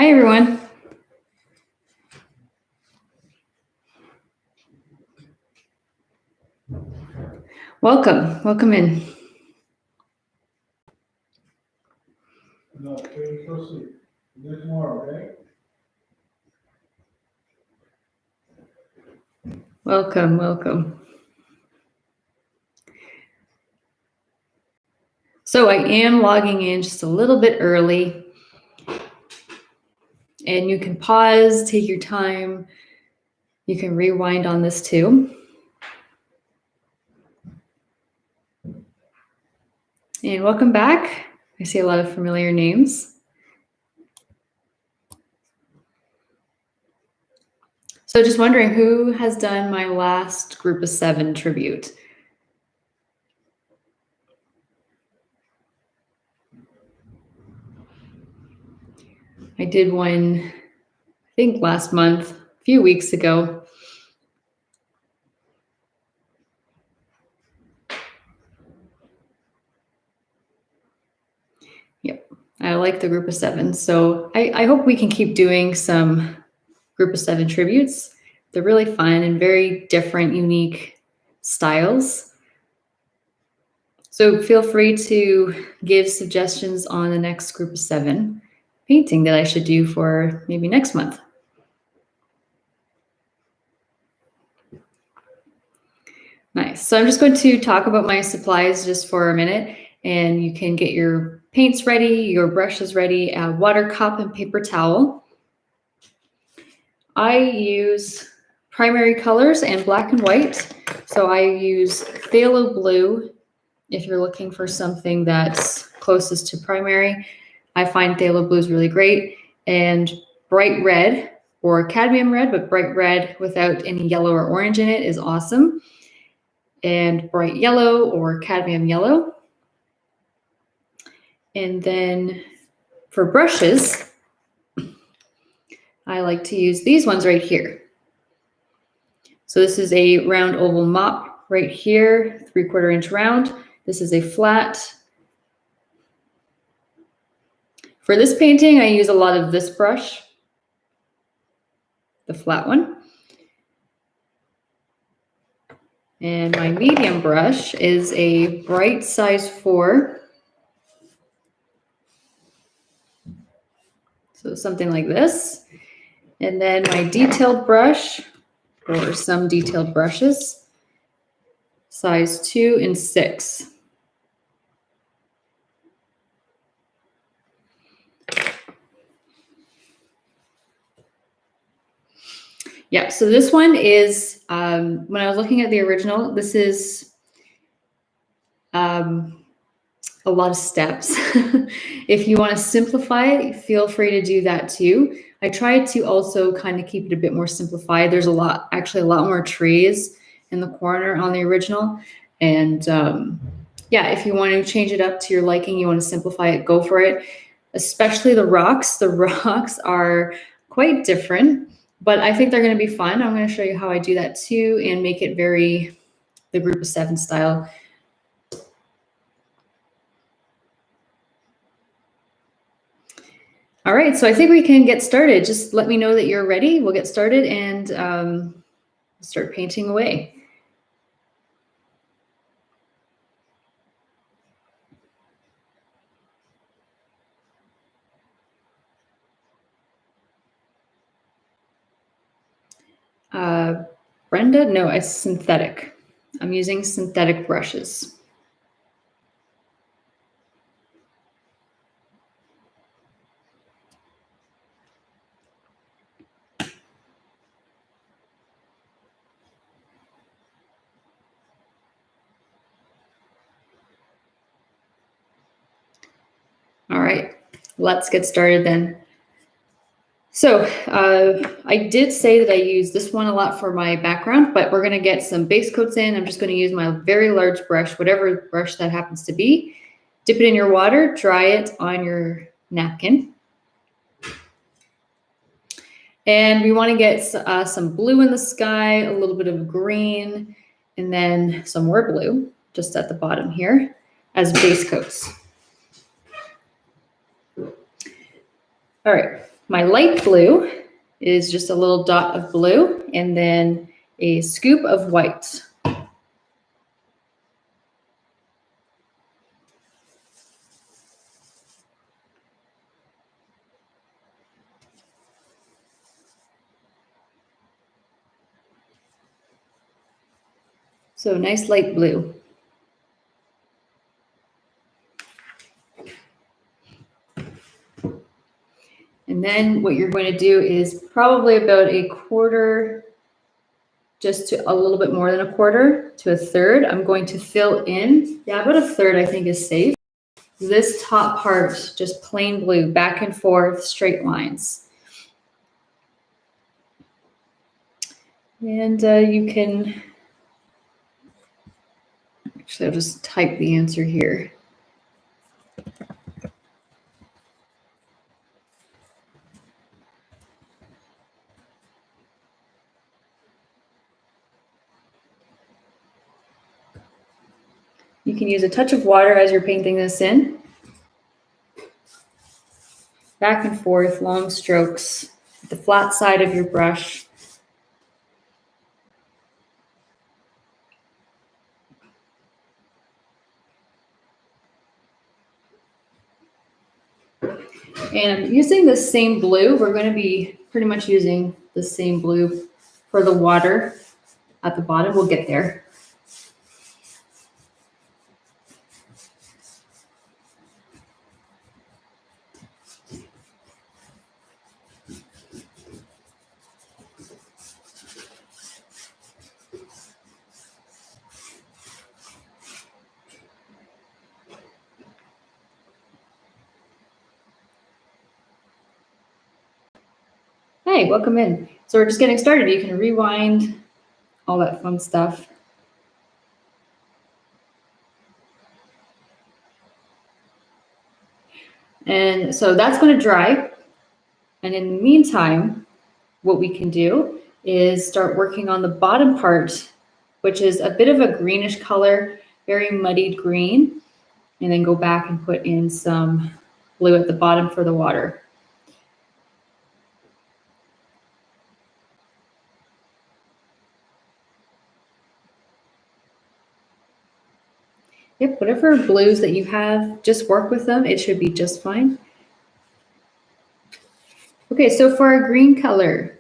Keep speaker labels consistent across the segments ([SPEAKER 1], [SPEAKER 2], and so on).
[SPEAKER 1] Hi, everyone. Welcome in.
[SPEAKER 2] No, okay, proceed. Do tomorrow, okay?
[SPEAKER 1] Welcome. So I am logging in just a little bit early, and you can pause, take your time. You can rewind on this too. And welcome back. I see a lot of familiar names. So just wondering who has done my last group of 7 tribute. I did one, I think last month, a few weeks ago. Yep, I like the group of 7. So I hope we can keep doing some group of 7 tributes. They're really fun and very different, unique styles. So feel free to give suggestions on the next group of 7 painting that I should do for maybe next month. Nice. So I'm just going to talk about my supplies just for a minute, and you can get your paints ready, your brushes ready, a water cup and paper towel. I use primary colors and black and white. So I use phthalo blue if you're looking for something that's closest to primary. I find phthalo blue is really great. And bright red or cadmium red, but bright red without any yellow or orange in it is awesome. And bright yellow or cadmium yellow. And then for brushes, I like to use these ones right here. So this is a round oval mop right here, 3/4 inch round. This is a flat. For this painting, I use a lot of this brush, the flat one. And my medium brush is a bright size 4. So something like this. And then my detailed brush, or some detailed brushes, size 2 and 6. Yeah, so this one is, when I was looking at the original, this is a lot of steps. If you want to simplify it, feel free to do that too. I tried to also kind of keep it a bit more simplified. There's actually a lot more trees in the corner on the original. And yeah, if you want to change it up to your liking, you want to simplify it, go for it. Especially the rocks. The rocks are quite different, but I think they're going to be fun. I'm going to show you how I do that too and make it very the group of 7 style. All right, so I think we can get started. Just let me know that you're ready. We'll get started and start painting away. Brenda, no, it's synthetic. I'm using synthetic brushes. All right, let's get started then. So I did say that I use this one a lot for my background, but we're going to get some base coats in. I'm just going to use my very large brush, whatever brush that happens to be. Dip it in your water, dry it on your napkin. And we want to get some blue in the sky, a little bit of green, and then some more blue just at the bottom here as base coats. All right, My light blue is just a little dot of blue and then a scoop of white. So nice light blue. And then what you're going to do is probably about a quarter, just to a little bit more than a quarter to a third. I'm going to fill in, yeah, about a third I think is safe. This top part, just plain blue, back and forth, straight lines. And you can, actually I'll just type the answer here. You can use a touch of water as you're painting this in. Back and forth, long strokes, the flat side of your brush. And I'm using the same blue. We're going to be pretty much using the same blue for the water at the bottom. We'll get there. Hey, welcome in. So we're just getting started. You can rewind, all that fun stuff. And so that's going to dry. And in the meantime, what we can do is start working on the bottom part, which is a bit of a greenish color, very muddied green, and then go back and put in some blue at the bottom for the water. Yep, whatever blues that you have, just work with them. It should be just fine. Okay, so for our green color,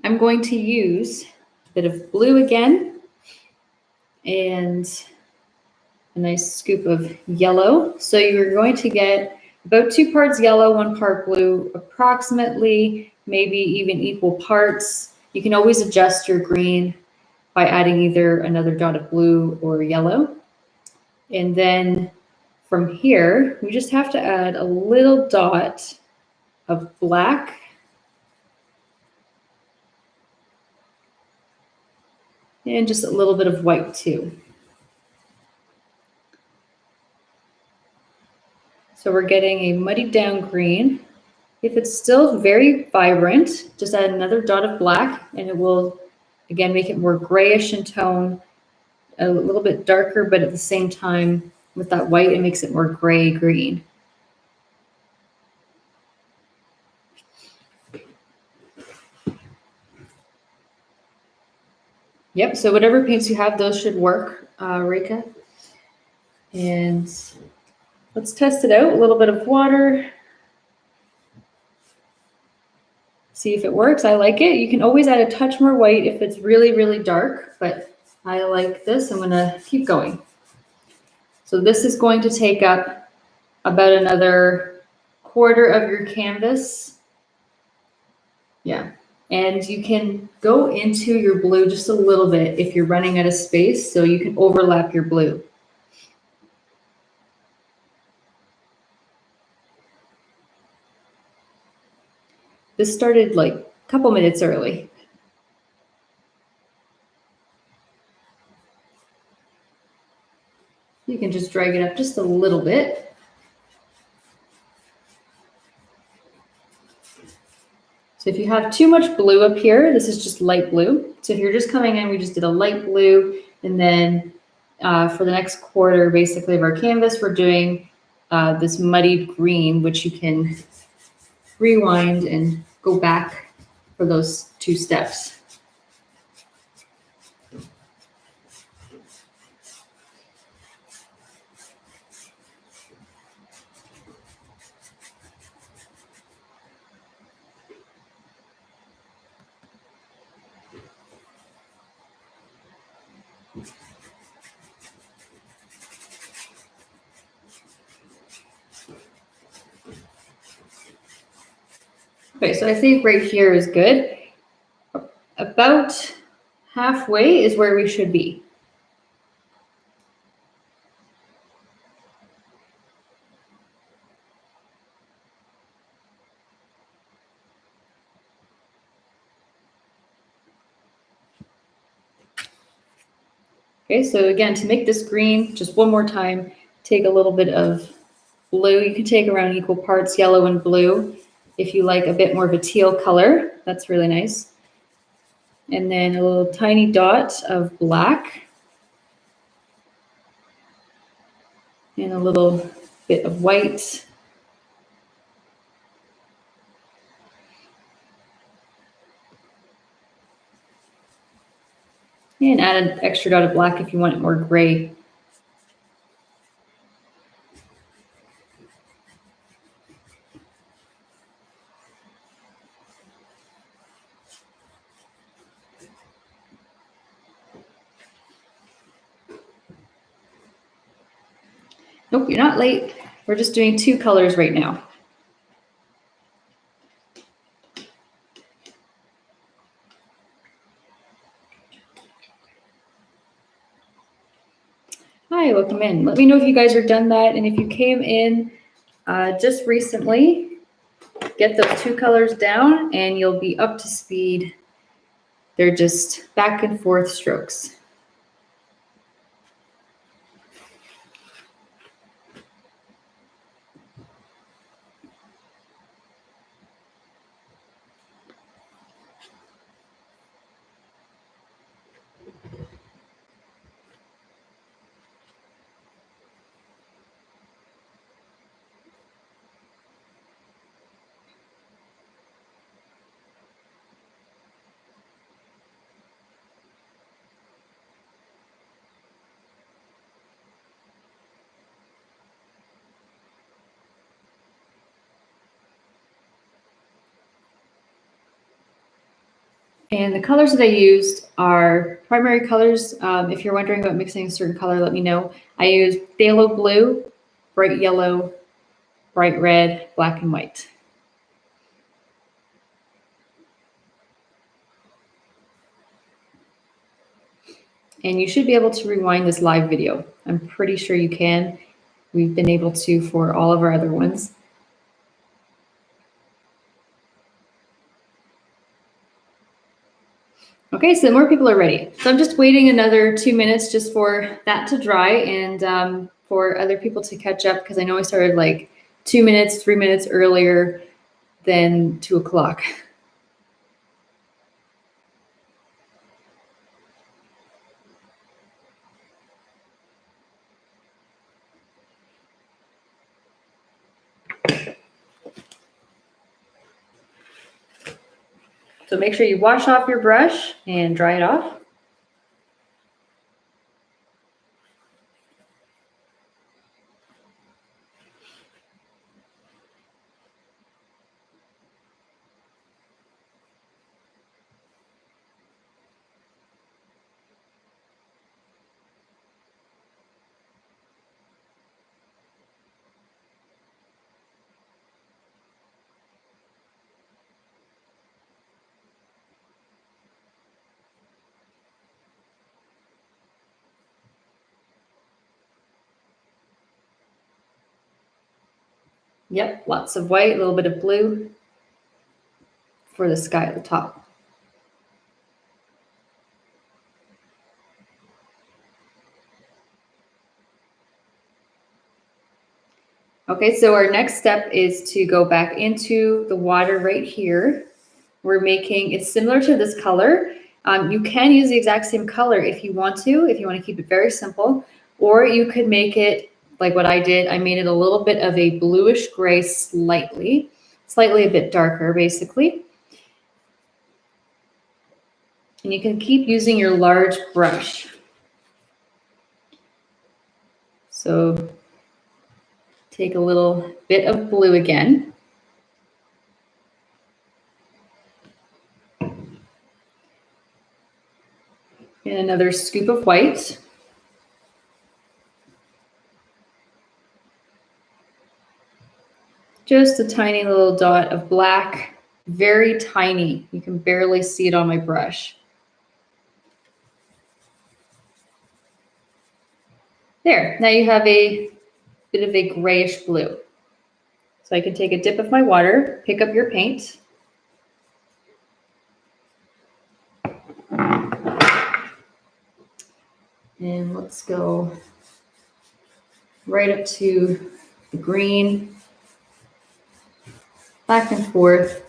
[SPEAKER 1] I'm going to use a bit of blue again and a nice scoop of yellow. So you're going to get about 2 parts yellow, 1 part blue, approximately, maybe even equal parts. You can always adjust your green by adding either another dot of blue or yellow. And then from here, we just have to add a little dot of black. And just a little bit of white too. So we're getting a muddied down green. If it's still very vibrant, just add another dot of black and it will, again, make it more grayish in tone, a little bit darker, but at the same time, with that white, it makes it more gray-green. Yep, so whatever paints you have, those should work, Rika. And let's test it out. A little bit of water. See if it works. I like it. You can always add a touch more white if it's really, really dark, but I like this. I'm gonna keep going. So this is going to take up about another quarter of your canvas. Yeah, and you can go into your blue just a little bit if you're running out of space, so you can overlap your blue. This started like a couple minutes early. You can just drag it up just a little bit. So if you have too much blue up here, this is just light blue. So if you're just coming in, we just did a light blue. And then for the next quarter, basically, of our canvas, we're doing this muddied green, which you can rewind and go back for those 2 steps. Okay, so I think right here is good. About halfway is where we should be. Okay, so again, to make this green, just one more time, take a little bit of blue. You can take around equal parts yellow and blue. If you like a bit more of a teal color, that's really nice. And then a little tiny dot of black. And a little bit of white. And add an extra dot of black if you want it more gray. Nope, you're not late. We're just doing 2 colors right now. Hi, welcome in. Let me know if you guys are done that, and if you came in just recently, get those 2 colors down and you'll be up to speed. They're just back and forth strokes. And the colors that I used are primary colors. If you're wondering about mixing a certain color, let me know. I used phthalo blue, bright yellow, bright red, black, and white. And you should be able to rewind this live video. I'm pretty sure you can. We've been able to for all of our other ones. Okay, so more people are ready. So I'm just waiting another 2 minutes just for that to dry and for other people to catch up, because I know I started like 2 minutes, 3 minutes earlier than 2 o'clock. So make sure you wash off your brush and dry it off. Yep, lots of white, a little bit of blue for the sky at the top. Okay, so our next step is to go back into the water right here. We're making, it's similar to this color. You can use the exact same color if you want to keep it very simple, or you could make it like what I did, I made it a little bit of a bluish gray slightly a bit darker basically. And you can keep using your large brush. So take a little bit of blue again. And another scoop of white. Just a tiny little dot of black, very tiny. You can barely see it on my brush. There, now you have a bit of a grayish blue. So I can take a dip of my water, pick up your paint. And let's go right up to the green, back and forth.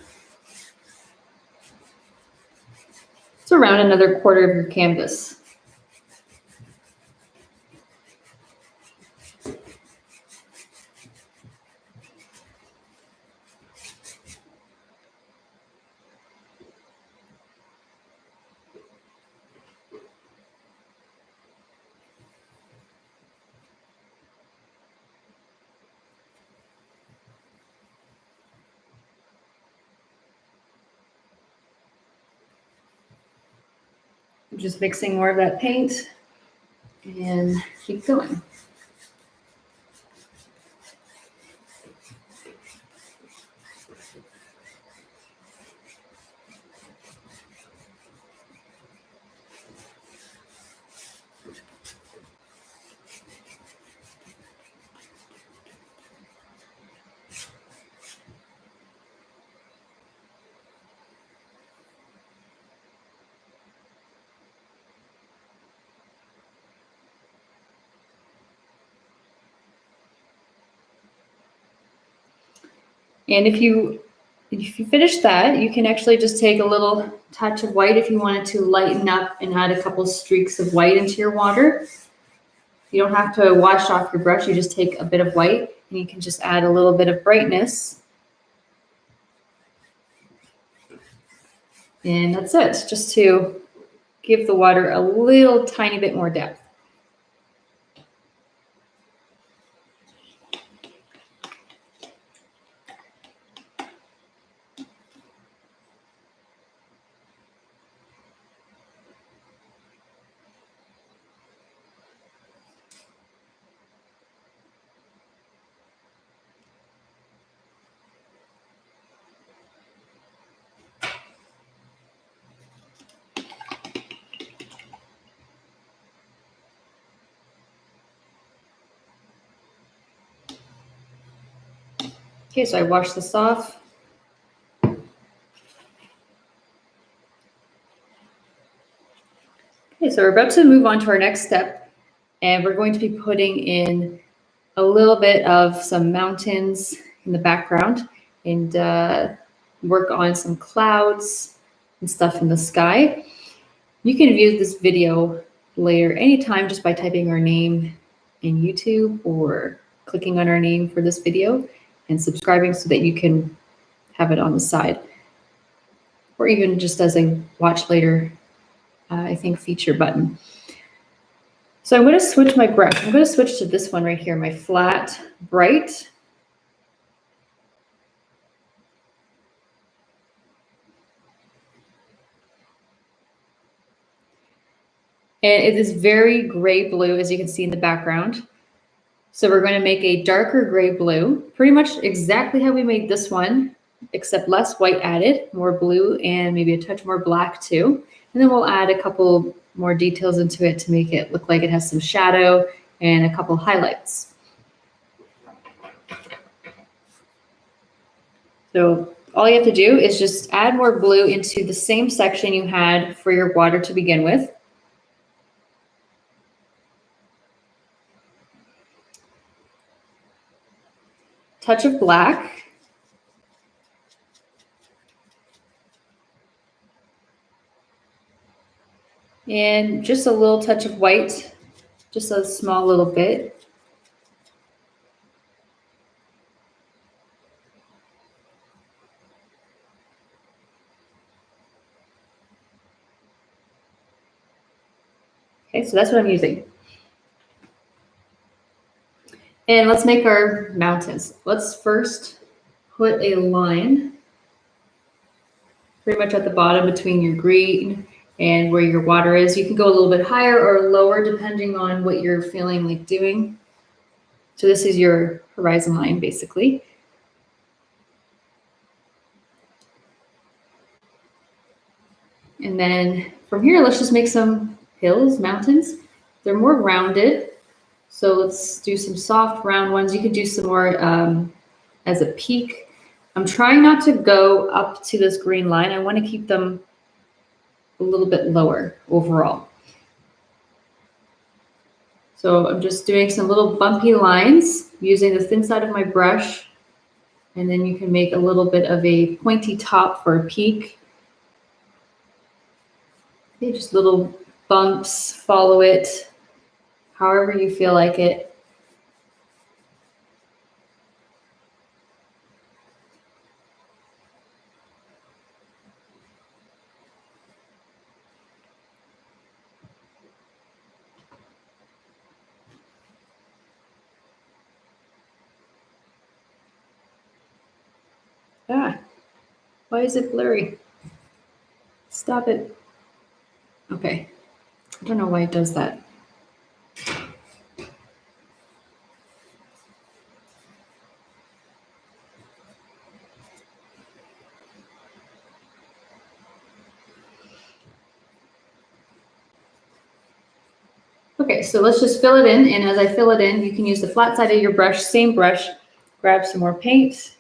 [SPEAKER 1] It's around another quarter of your canvas. I'm just mixing more of that paint and keep going. And if you finish that, you can actually just take a little touch of white if you wanted to lighten up and add a couple streaks of white into your water. You don't have to wash off your brush, you just take a bit of white and you can just add a little bit of brightness. And that's it, just to give the water a little tiny bit more depth. Okay, so I washed this off. Okay, so we're about to move on to our next step, and we're going to be putting in a little bit of some mountains in the background and work on some clouds and stuff in the sky. You can view this video later anytime just by typing our name in YouTube or clicking on our name for this video and subscribing so that you can have it on the side, or even just as a watch later, I think, feature button. So I'm going to switch my brush. I'm going to switch to this one right here, my flat bright. And it is very gray blue, as you can see in the background. So we're going to make a darker gray blue, pretty much exactly how we made this one, except less white added, more blue and maybe a touch more black too. And then we'll add a couple more details into it to make it look like it has some shadow and a couple highlights. So all you have to do is just add more blue into the same section you had for your water to begin with. Touch of black. And just a little touch of white, just a small little bit. Okay, so that's what I'm using. And let's make our mountains. Let's first put a line pretty much at the bottom between your green and where your water is. You can go a little bit higher or lower depending on what you're feeling like doing. So this is your horizon line basically. And then from here, let's just make some hills, mountains. They're more rounded. So let's do some soft round ones. You could do some more as a peak. I'm trying not to go up to this green line. I want to keep them a little bit lower overall. So I'm just doing some little bumpy lines using the thin side of my brush. And then you can make a little bit of a pointy top for a peak. Okay, just little bumps, follow it, however you feel like it. Ah, why is it blurry? Stop it. Okay, I don't know why it does that. Okay, so let's just fill it in. And as I fill it in, you can use the flat side of your brush, same brush, grab some more paint.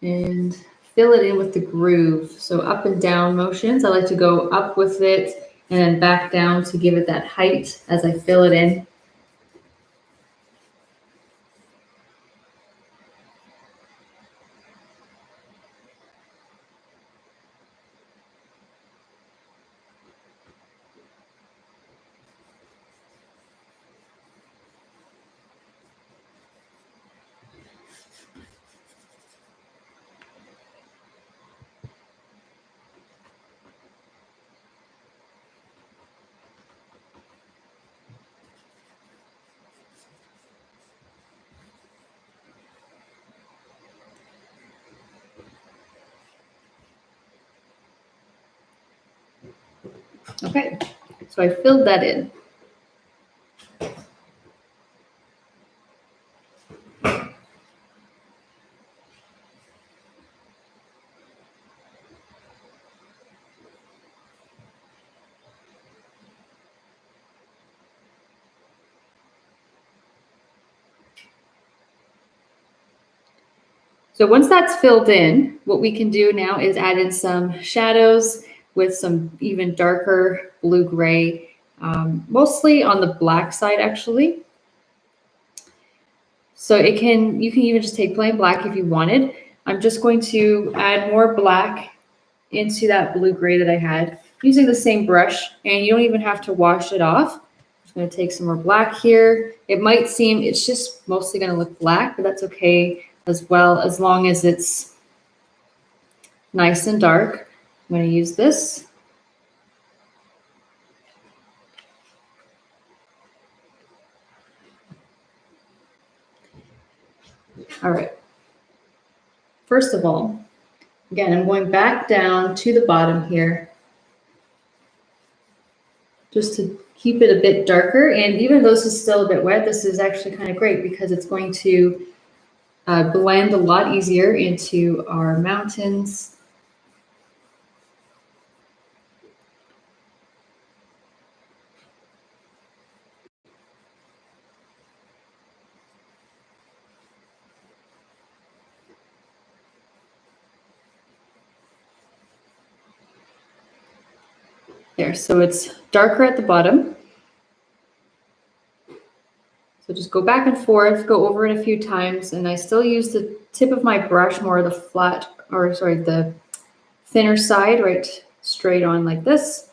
[SPEAKER 1] And fill it in with the groove. So up and down motions. I like to go up with it and then back down to give it that height as I fill it in. Okay, so I filled that in. So once that's filled in, what we can do now is add in some shadows with some even darker blue-gray, mostly on the black side actually. So you can even just take plain black if you wanted. I'm just going to add more black into that blue-gray that I had using the same brush, and you don't even have to wash it off. I'm just going to take some more black here. It might seem it's just mostly going to look black, but that's okay as well, as long as it's nice and dark. I'm going to use this. All right. First of all, again, I'm going back down to the bottom here just to keep it a bit darker. And even though this is still a bit wet, this is actually kind of great because it's going to blend a lot easier into our mountains. There, so it's darker at the bottom. So just go back and forth, go over it a few times, and I still use the tip of my brush, more the the thinner side, right straight on like this.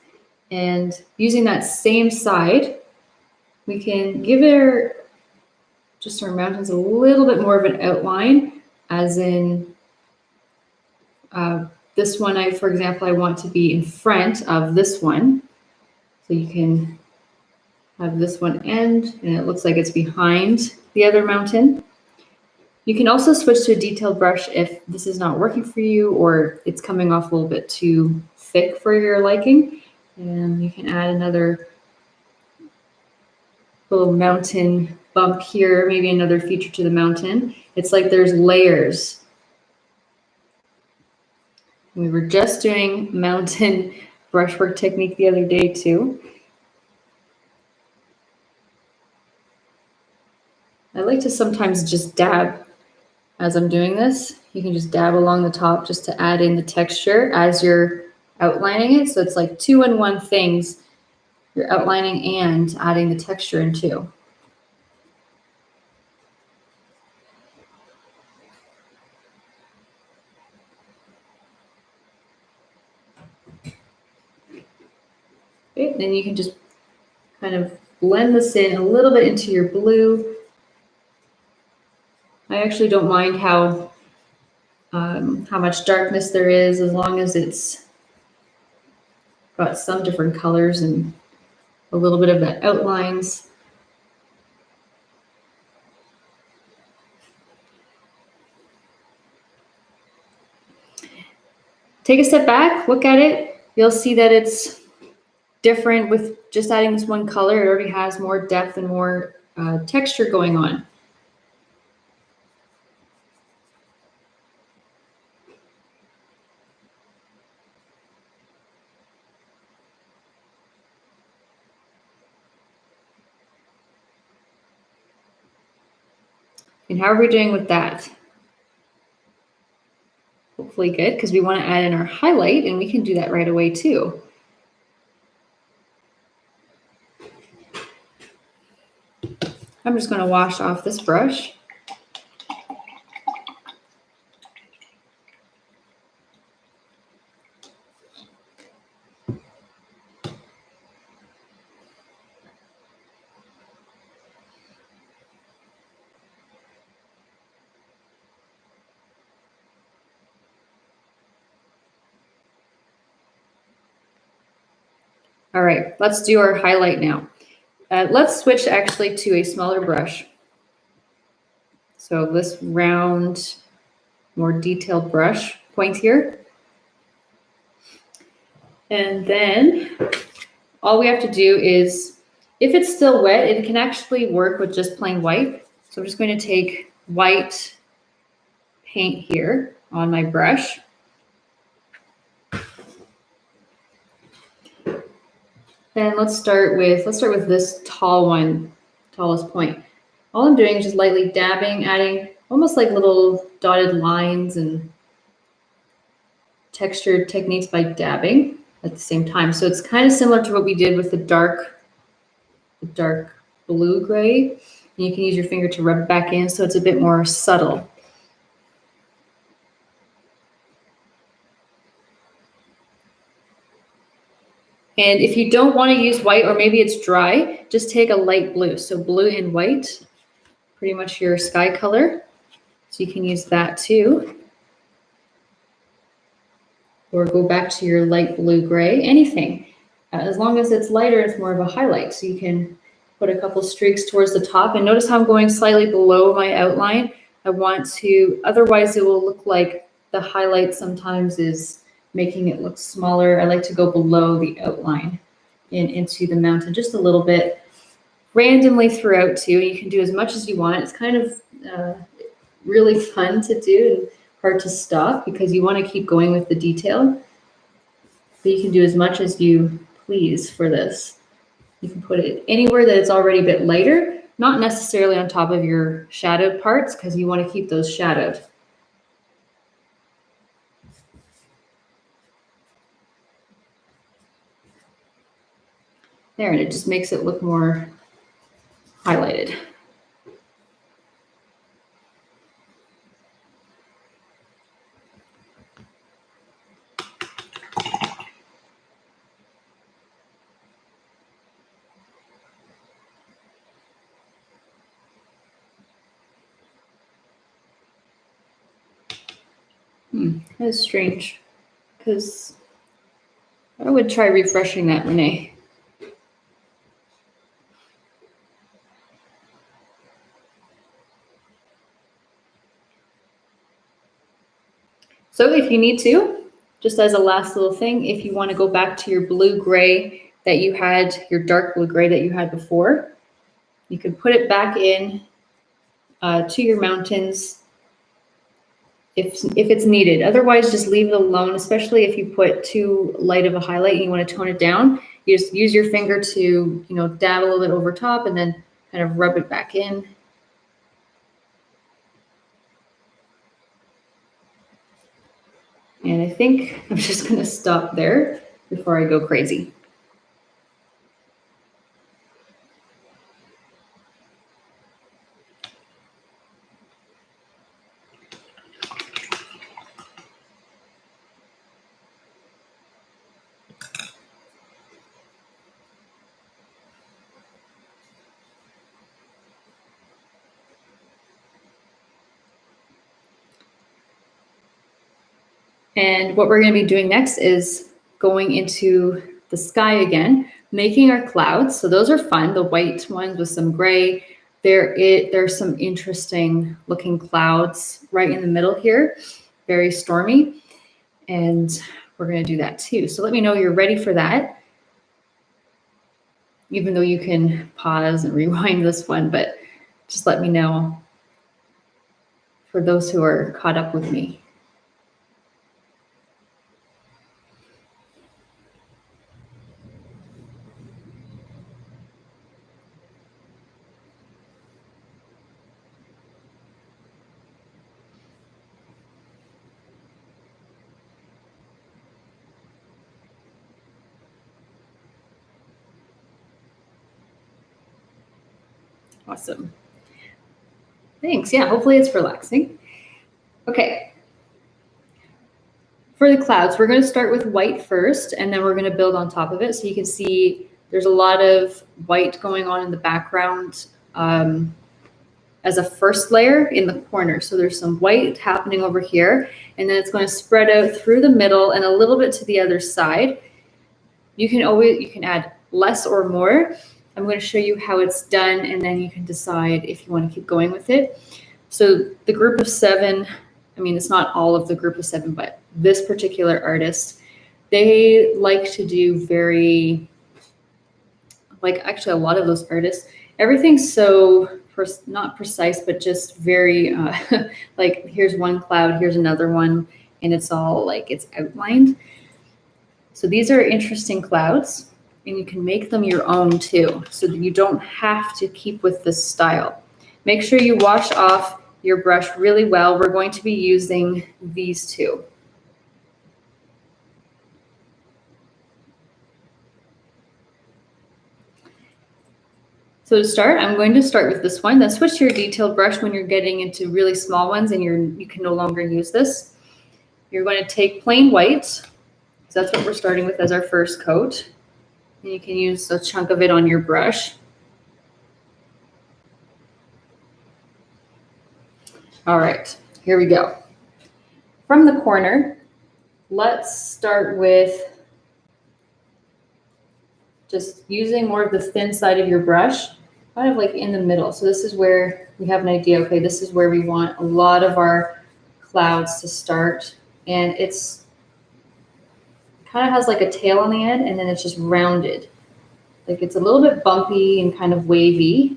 [SPEAKER 1] And using that same side, we can give it just our mountains a little bit more of an outline, as in this one, for example, I want to be in front of this one. So you can have this one end, and it looks like it's behind the other mountain. You can also switch to a detailed brush if this is not working for you or it's coming off a little bit too thick for your liking. And you can add another little mountain bump here, maybe another feature to the mountain. It's like there's layers. We were just doing mountain brushwork technique the other day too. I like to sometimes just dab as I'm doing this. You can just dab along the top just to add in the texture as you're outlining it. So it's like 2-in-1 things. You're outlining and adding the texture in too. Okay, then you can just kind of blend this in a little bit into your blue. I actually don't mind how much darkness there is, as long as it's got some different colors and a little bit of that outlines. Take a step back, look at it. You'll see that it's different with just adding this one color. It already has more depth and more texture going on. And how are we doing with that? Hopefully good, because we want to add in our highlight, and we can do that right away too. I'm just going to wash off this brush. All right, let's do our highlight now. Let's switch actually to a smaller brush. So this round, more detailed brush point here. And then all we have to do is, if it's still wet, it can actually work with just plain white. So I'm just going to take white paint here on my brush. Then let's start with this tall one, tallest point. All I'm doing is just lightly dabbing, adding almost like little dotted lines and textured techniques by dabbing at the same time. So it's kind of similar to what we did with the dark blue gray. And you can use your finger to rub it back in so it's a bit more subtle. And if you don't want to use white, or maybe it's dry, just take a light blue. So blue and white, pretty much your sky color. So you can use that too. Or go back to your light blue gray, anything. As long as it's lighter, it's more of a highlight. So you can put a couple streaks towards the top. And notice how I'm going slightly below my outline. I want to, otherwise it will look like the highlight sometimes is making it look smaller. I like to go below the outline and into the mountain just a little bit, randomly throughout too. You can do as much as you want. It's kind of really fun to do and hard to stop because you want to keep going with the detail. But you can do as much as you please for this. You can put it anywhere that it's already a bit lighter, not necessarily on top of your shadowed parts because you want to keep those shadowed. There, and it just makes it look more highlighted. That is strange. because I would try refreshing that, Renee. So if you need to, just as a last little thing, if you want to go back to your blue-gray that you had, your dark blue-gray that you had before, you can put it back in to your mountains if it's needed. Otherwise, just leave it alone, especially if you put too light of a highlight and you want to tone it down. You just use your finger to, you know, dab a little bit over top and then kind of rub it back in. And I think I'm just going to stop there before I go crazy. And what we're going to be doing next is going into the sky again, making our clouds. So those are fun, the white ones with some gray. There's some interesting looking clouds right in the middle here, very stormy. And we're going to do that too. So let me know you're ready for that. Even though you can pause and rewind this one, but just let me know for those who are caught up with me. Awesome. Thanks. Yeah, hopefully it's relaxing. Okay. For the clouds, we're going to start with white first, and then we're going to build on top of it. So you can see there's a lot of white going on in the background as a first layer in the corner. So there's some white happening over here, and then it's going to spread out through the middle and a little bit to the other side. You can add less or more. I'm going to show you how it's done, and then you can decide if you want to keep going with it. So the group of 7, I mean, it's not all of the group of 7, but this particular artist, they like to do very, like actually a lot of those artists, everything's so, not precise, but just very, like here's one cloud, here's another one, and it's all like it's outlined. So these are interesting clouds, and you can make them your own too, so that you don't have to keep with this style. Make sure you wash off your brush really well. We're going to be using these two. So to start, I'm going to start with this one. Then switch to your detailed brush when you're getting into really small ones and you can no longer use this. You're going to take plain white, so that's what we're starting with as our first coat. And you can use a chunk of it on your brush. All right, here we go. From the corner, let's start with just using more of the thin side of your brush, kind of like in the middle. So this is where we have an idea, okay, this is where we want a lot of our clouds to start. And it's kind of has like a tail on the end, and then it's just rounded. Like it's a little bit bumpy and kind of wavy.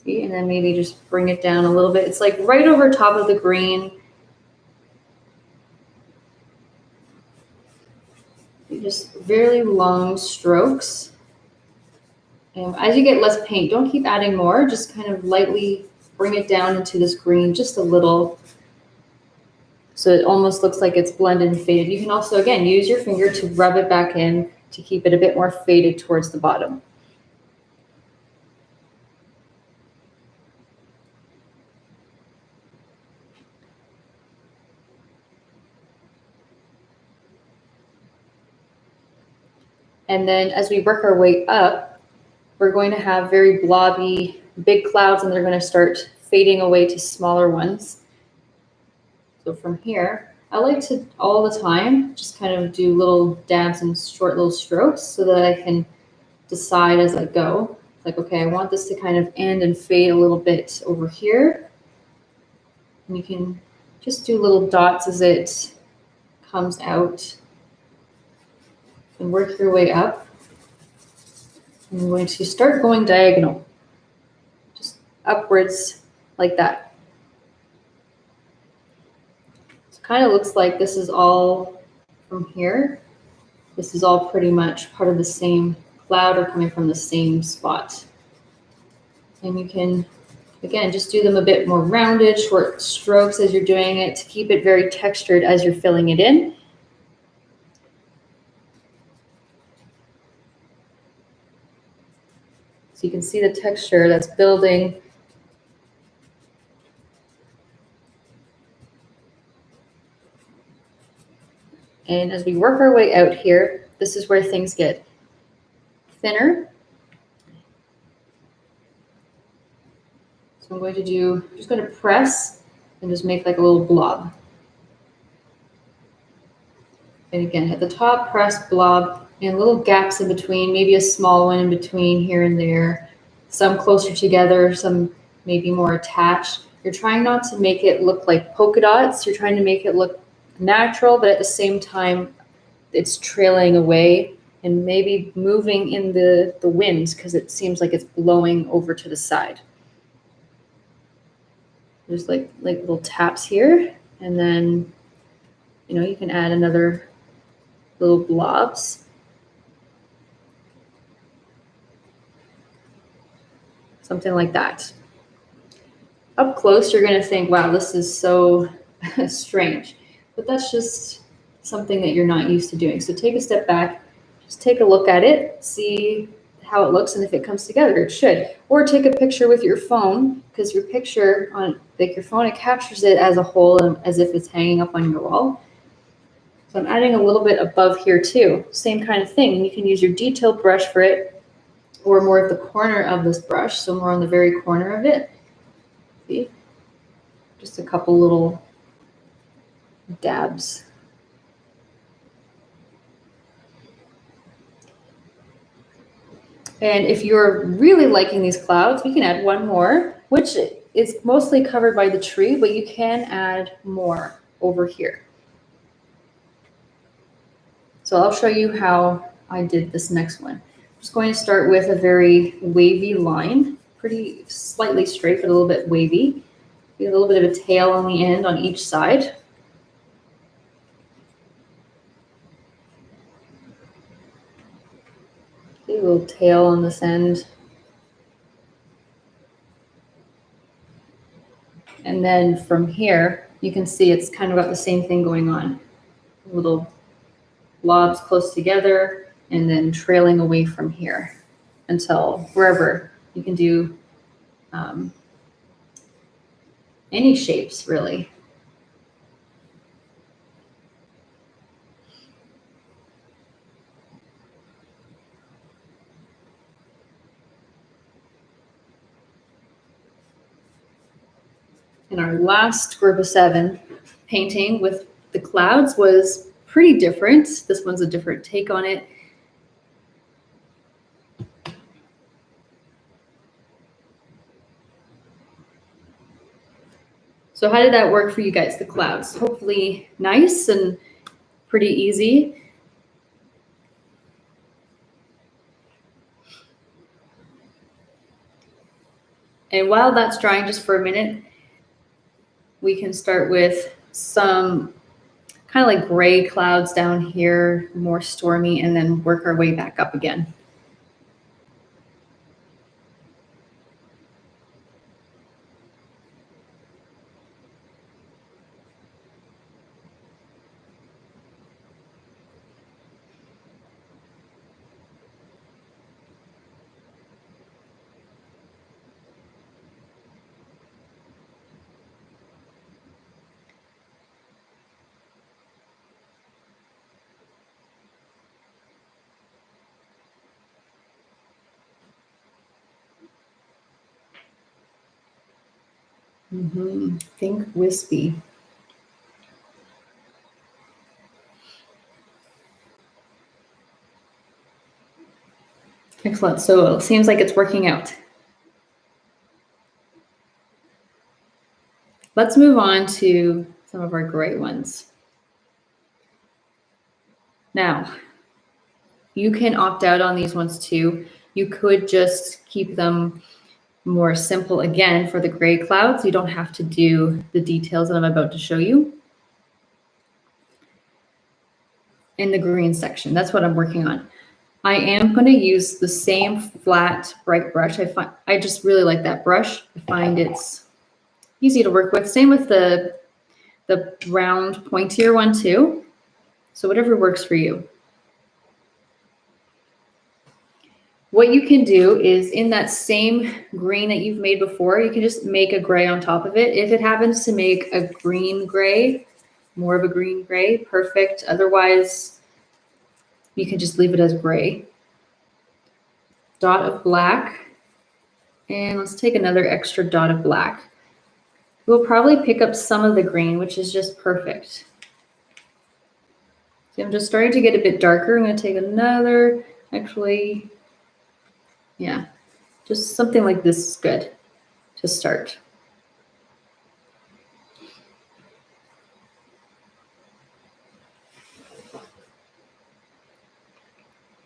[SPEAKER 1] See, and then maybe just bring it down a little bit. It's like right over top of the green. Just very long strokes. And as you get less paint, don't keep adding more. Just kind of lightly bring it down into this green just a little. So it almost looks like it's blended and faded. You can also, again, use your finger to rub it back in to keep it a bit more faded towards the bottom. And then as we work our way up, we're going to have very blobby, big clouds, and they're going to start fading away to smaller ones. So from here, I like to, all the time, just kind of do little dabs and short little strokes so that I can decide as I go. Like, okay, I want this to kind of end and fade a little bit over here. And you can just do little dots as it comes out and work your way up. I'm going to start going diagonal, just upwards like that. So it kind of looks like this is all from here. This is all pretty much part of the same cloud or coming from the same spot. And you can, again, just do them a bit more rounded, short strokes as you're doing it to keep it very textured as you're filling it in. So you can see the texture that's building. And as we work our way out here, this is where things get thinner. So I'm going to do, I'm just going to press and just make like a little blob. And again, at the top, press, blob, and little gaps in between, maybe a small one in between here and there, some closer together, some maybe more attached. You're trying not to make it look like polka dots. You're trying to make it look natural, but at the same time, it's trailing away and maybe moving in the wind because it seems like it's blowing over to the side. There's like little taps here, and then, you know, you can add another little blobs. Something like that. Up close, you're going to think, wow, this is so strange. But that's just something that you're not used to doing. So take a step back, just take a look at it, see how it looks, and if it comes together, it should. Or take a picture with your phone, because your picture on like your phone, it captures it as a whole and as if it's hanging up on your wall. So I'm adding a little bit above here too. Same kind of thing. And you can use your detail brush for it, or more of the corner of this brush, so more on the very corner of it. See? Just a couple little dabs. And if you're really liking these clouds, we can add one more, which is mostly covered by the tree, but you can add more over here. So I'll show you how I did this next one. I'm just going to start with a very wavy line, pretty slightly straight, but a little bit wavy. Get a little bit of a tail on the end on each side. A little tail on this end. And then from here, you can see it's kind of got the same thing going on. Little blobs close together and then trailing away from here until wherever. You can do any shapes, really. And our last group of 7 painting with the clouds was pretty different. This one's a different take on it. So how did that work for you guys, the clouds? Hopefully nice and pretty easy. And while that's drying just for a minute, we can start with some kind of like gray clouds down here, more stormy, and then work our way back up again. Think wispy. Excellent. So it seems like it's working out. Let's move on to some of our gray ones. Now, you can opt out on these ones too. You could just keep them more simple again for the gray clouds. You don't have to do the details that I'm about to show you. In the green section, that's what I'm working on. I am going to use the same flat bright brush. I just really like that brush. I find it's easy to work with. Same with the round pointier one too. So whatever works for you. What you can do is in that same green that you've made before, you can just make a gray on top of it. If it happens to make a green gray, more of a green gray, perfect. Otherwise, you can just leave it as gray. Dot of black. And let's take another extra dot of black. We'll probably pick up some of the green, which is just perfect. See, I'm just starting to get a bit darker. I'm going to take another, actually, yeah, just something like this is good to start.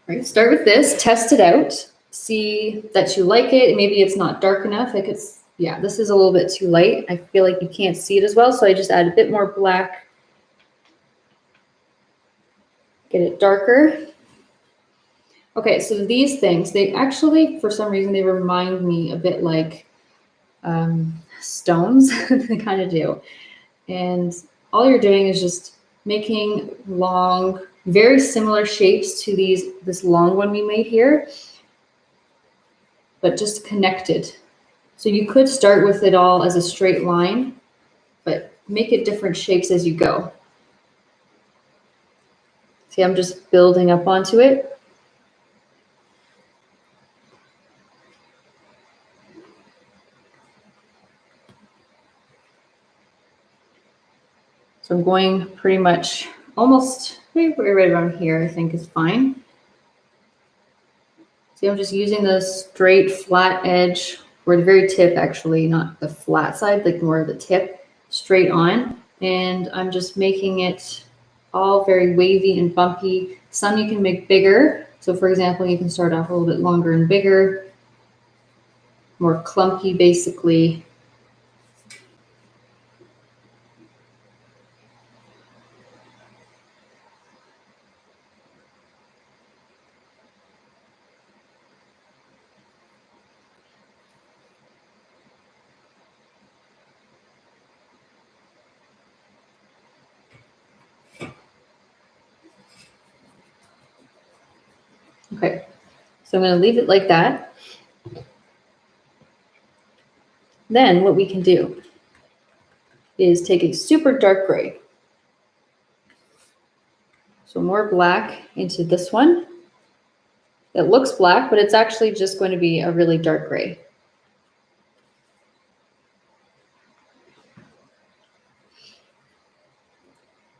[SPEAKER 1] All right, start with this, test it out, see that you like it. Maybe it's not dark enough. Like it's, yeah, this is a little bit too light. I feel like you can't see it as well. So I just add a bit more black, get it darker. Okay, so these things, they actually, for some reason, they remind me a bit like stones. They kind of do. And all you're doing is just making long, very similar shapes to this long one we made here, but just connected. So you could start with it all as a straight line, but make it different shapes as you go. See, I'm just building up onto it. So I'm going pretty much almost right around here, I think is fine. See, I'm just using the straight flat edge, or the very tip actually, not the flat side, like more of the tip, straight on. And I'm just making it all very wavy and bumpy. Some you can make bigger. So for example, you can start off a little bit longer and bigger, more clumpy basically. Okay, so I'm going to leave it like that. Then what we can do is take a super dark gray. So more black into this one. It looks black, but it's actually just going to be a really dark gray.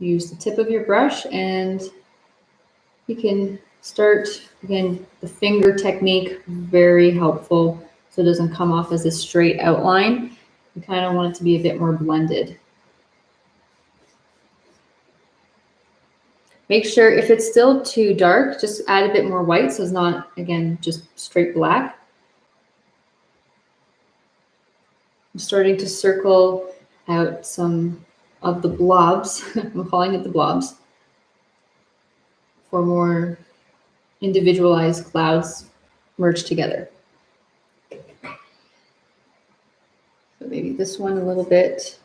[SPEAKER 1] Use the tip of your brush and you can start, again, the finger technique, very helpful. So it doesn't come off as a straight outline. You kind of want it to be a bit more blended. Make sure if it's still too dark, just add a bit more white so it's not, again, just straight black. I'm starting to circle out some of the blobs. I'm calling it the blobs for more individualized clouds merged together. So maybe this one a little bit.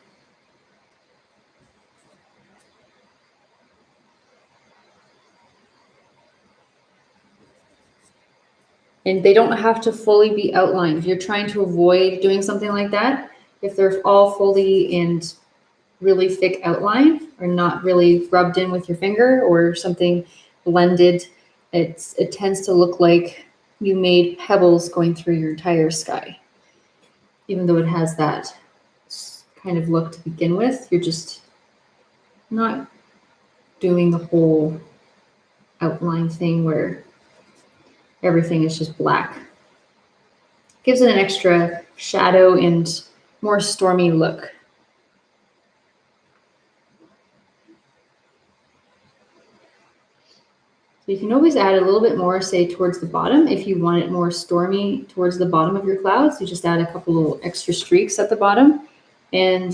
[SPEAKER 1] And they don't have to fully be outlined. If you're trying to avoid doing something like that, if they're all fully and really thick outline or not really rubbed in with your finger or something blended, it tends to look like you made pebbles going through your entire sky. Even though it has that kind of look to begin with, you're just not doing the whole outline thing where everything is just black. Gives it an extra shadow and more stormy look. So you can always add a little bit more, say, towards the bottom. If you want it more stormy towards the bottom of your clouds, you just add a couple little extra streaks at the bottom. And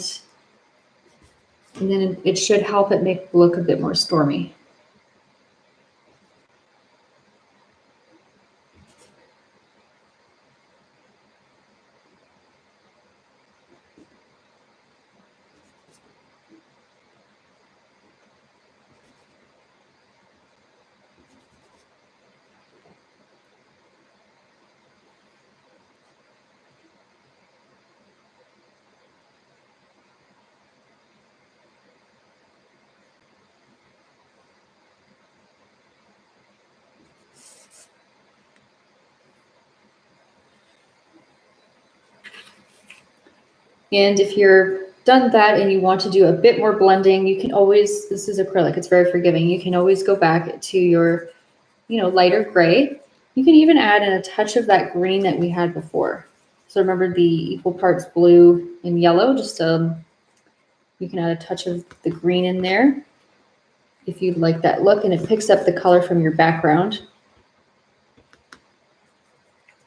[SPEAKER 1] then it should help it make it look a bit more stormy. And if you're done that and you want to do a bit more blending, you can always, this is acrylic, it's very forgiving. You can always go back to your, lighter gray. You can even add in a touch of that green that we had before. So remember the equal parts blue and yellow, just you can add a touch of the green in there if you like that look, and it picks up the color from your background.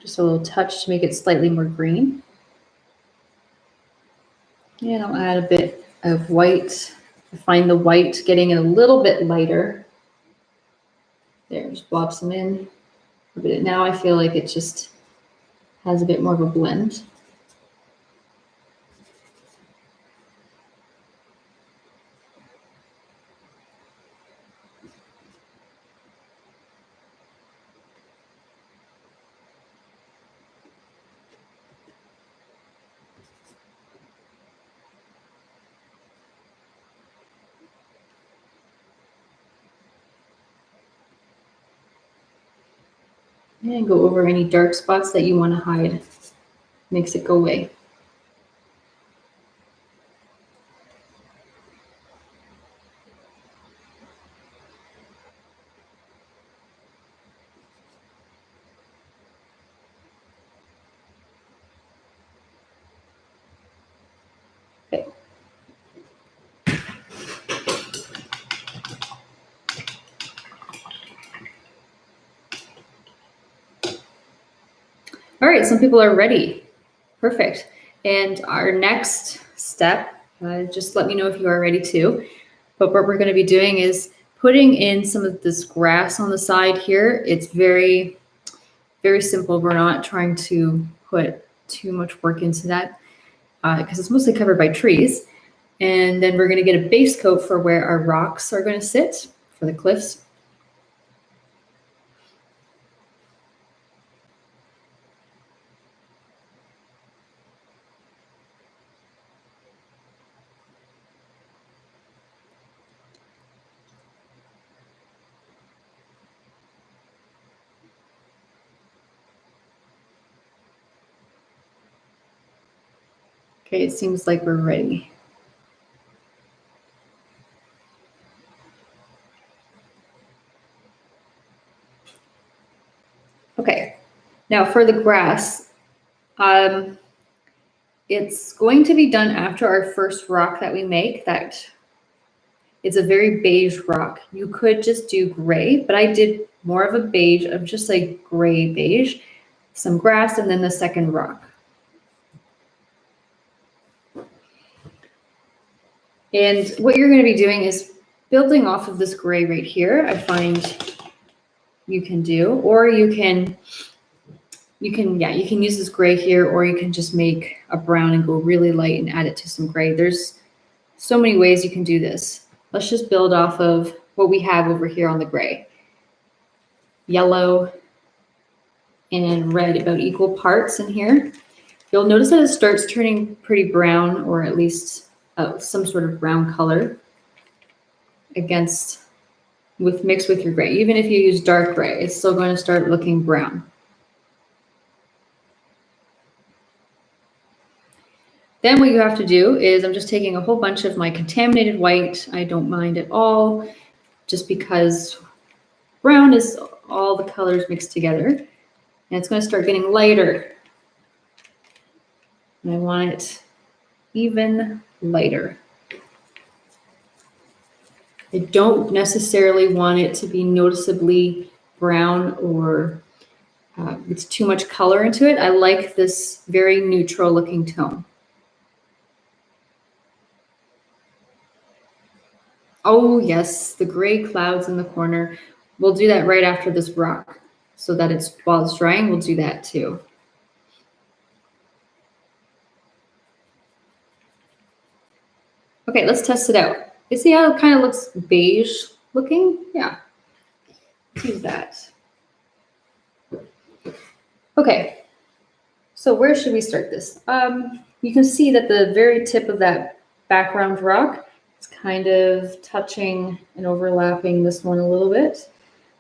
[SPEAKER 1] Just a little touch to make it slightly more green. And I'll add a bit of white. I find the white getting a little bit lighter. There, just blob some in. But now I feel like it just has a bit more of a blend. And go over any dark spots that you want to hide. Makes it go away. Okay. All right, some people are ready. Perfect. And our next step, just let me know if you are ready too. But what we're going to be doing is putting in some of this grass on the side here. It's very, very simple. We're not trying to put too much work into that because it's mostly covered by trees. And then we're going to get a base coat for where our rocks are going to sit for the cliffs. Okay, it seems like we're ready. Okay, now for the grass, it's going to be done after our first rock that we make. That it's a very beige rock. You could just do gray, but I did more of a beige, of just like gray beige, some grass, and then the second rock. And what you're going to be doing is building off of this gray right here. I find you can do, or you can use this gray here, or you can just make a brown and go really light and add it to some gray. There's so many ways you can do this. Let's just build off of what we have over here on the gray. Yellow and red about equal parts in here. You'll notice that it starts turning pretty brown, or at least some sort of brown color mixed with your gray. Even if you use dark gray, it's still going to start looking brown. Then what you have to do is, I'm just taking a whole bunch of my contaminated white. I don't mind at all, just because brown is all the colors mixed together. And it's going to start getting lighter. And I want it even lighter. I don't necessarily want it to be noticeably brown or it's too much color into it. I like this very neutral looking tone. Oh yes, the gray clouds in the corner. We'll do that right after this rock so that while it's drying, we'll do that too. Okay, let's test it out. You see how it kind of looks beige looking? Yeah, let's use that. Okay, so where should we start this? You can see that the very tip of that background rock is kind of touching and overlapping this one a little bit.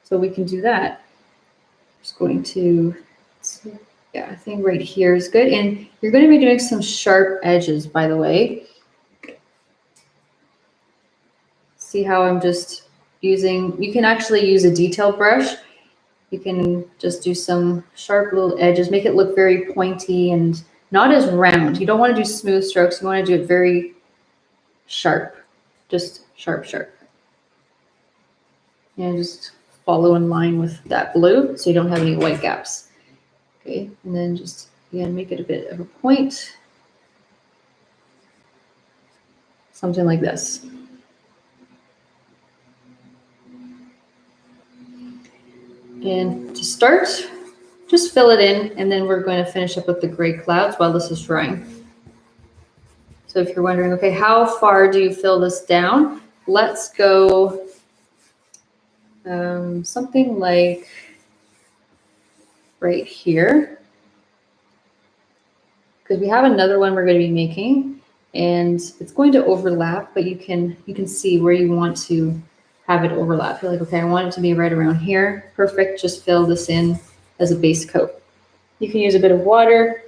[SPEAKER 1] So we can do that. Just going to, yeah, I think right here is good. And you're going to be doing some sharp edges, by the way. See how I'm just using, you can actually use a detail brush. You can just do some sharp little edges, make it look very pointy and not as round. You don't want to do smooth strokes. You want to do it very sharp, just sharp, sharp. And just follow in line with that blue so you don't have any white gaps. Okay, and then just, again, make it a bit of a point. Something like this. And to start, just fill it in, and then we're going to finish up with the gray clouds while this is drying. So if you're wondering, okay, how far do you fill this down? Let's go something like right here, because we have another one we're going to be making, and it's going to overlap, but you can see where you want to have it overlap. You're like, okay, I want it to be right around here. Perfect. Just fill this in as a base coat. You can use a bit of water.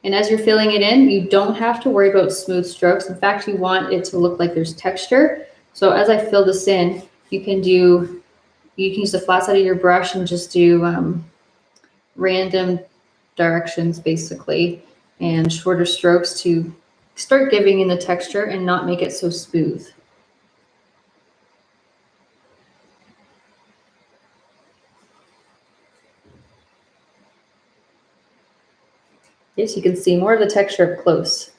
[SPEAKER 1] And as you're filling it in, you don't have to worry about smooth strokes. In fact, you want it to look like there's texture. So as I fill this in, you can use the flat side of your brush and just do random directions basically, and shorter strokes to start giving in the texture and not make it so smooth. Yes, you can see more of the texture up close.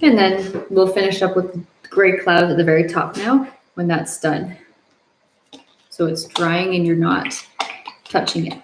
[SPEAKER 1] And then we'll finish up with the gray cloud at the very top now when that's done. So it's drying and you're not touching it.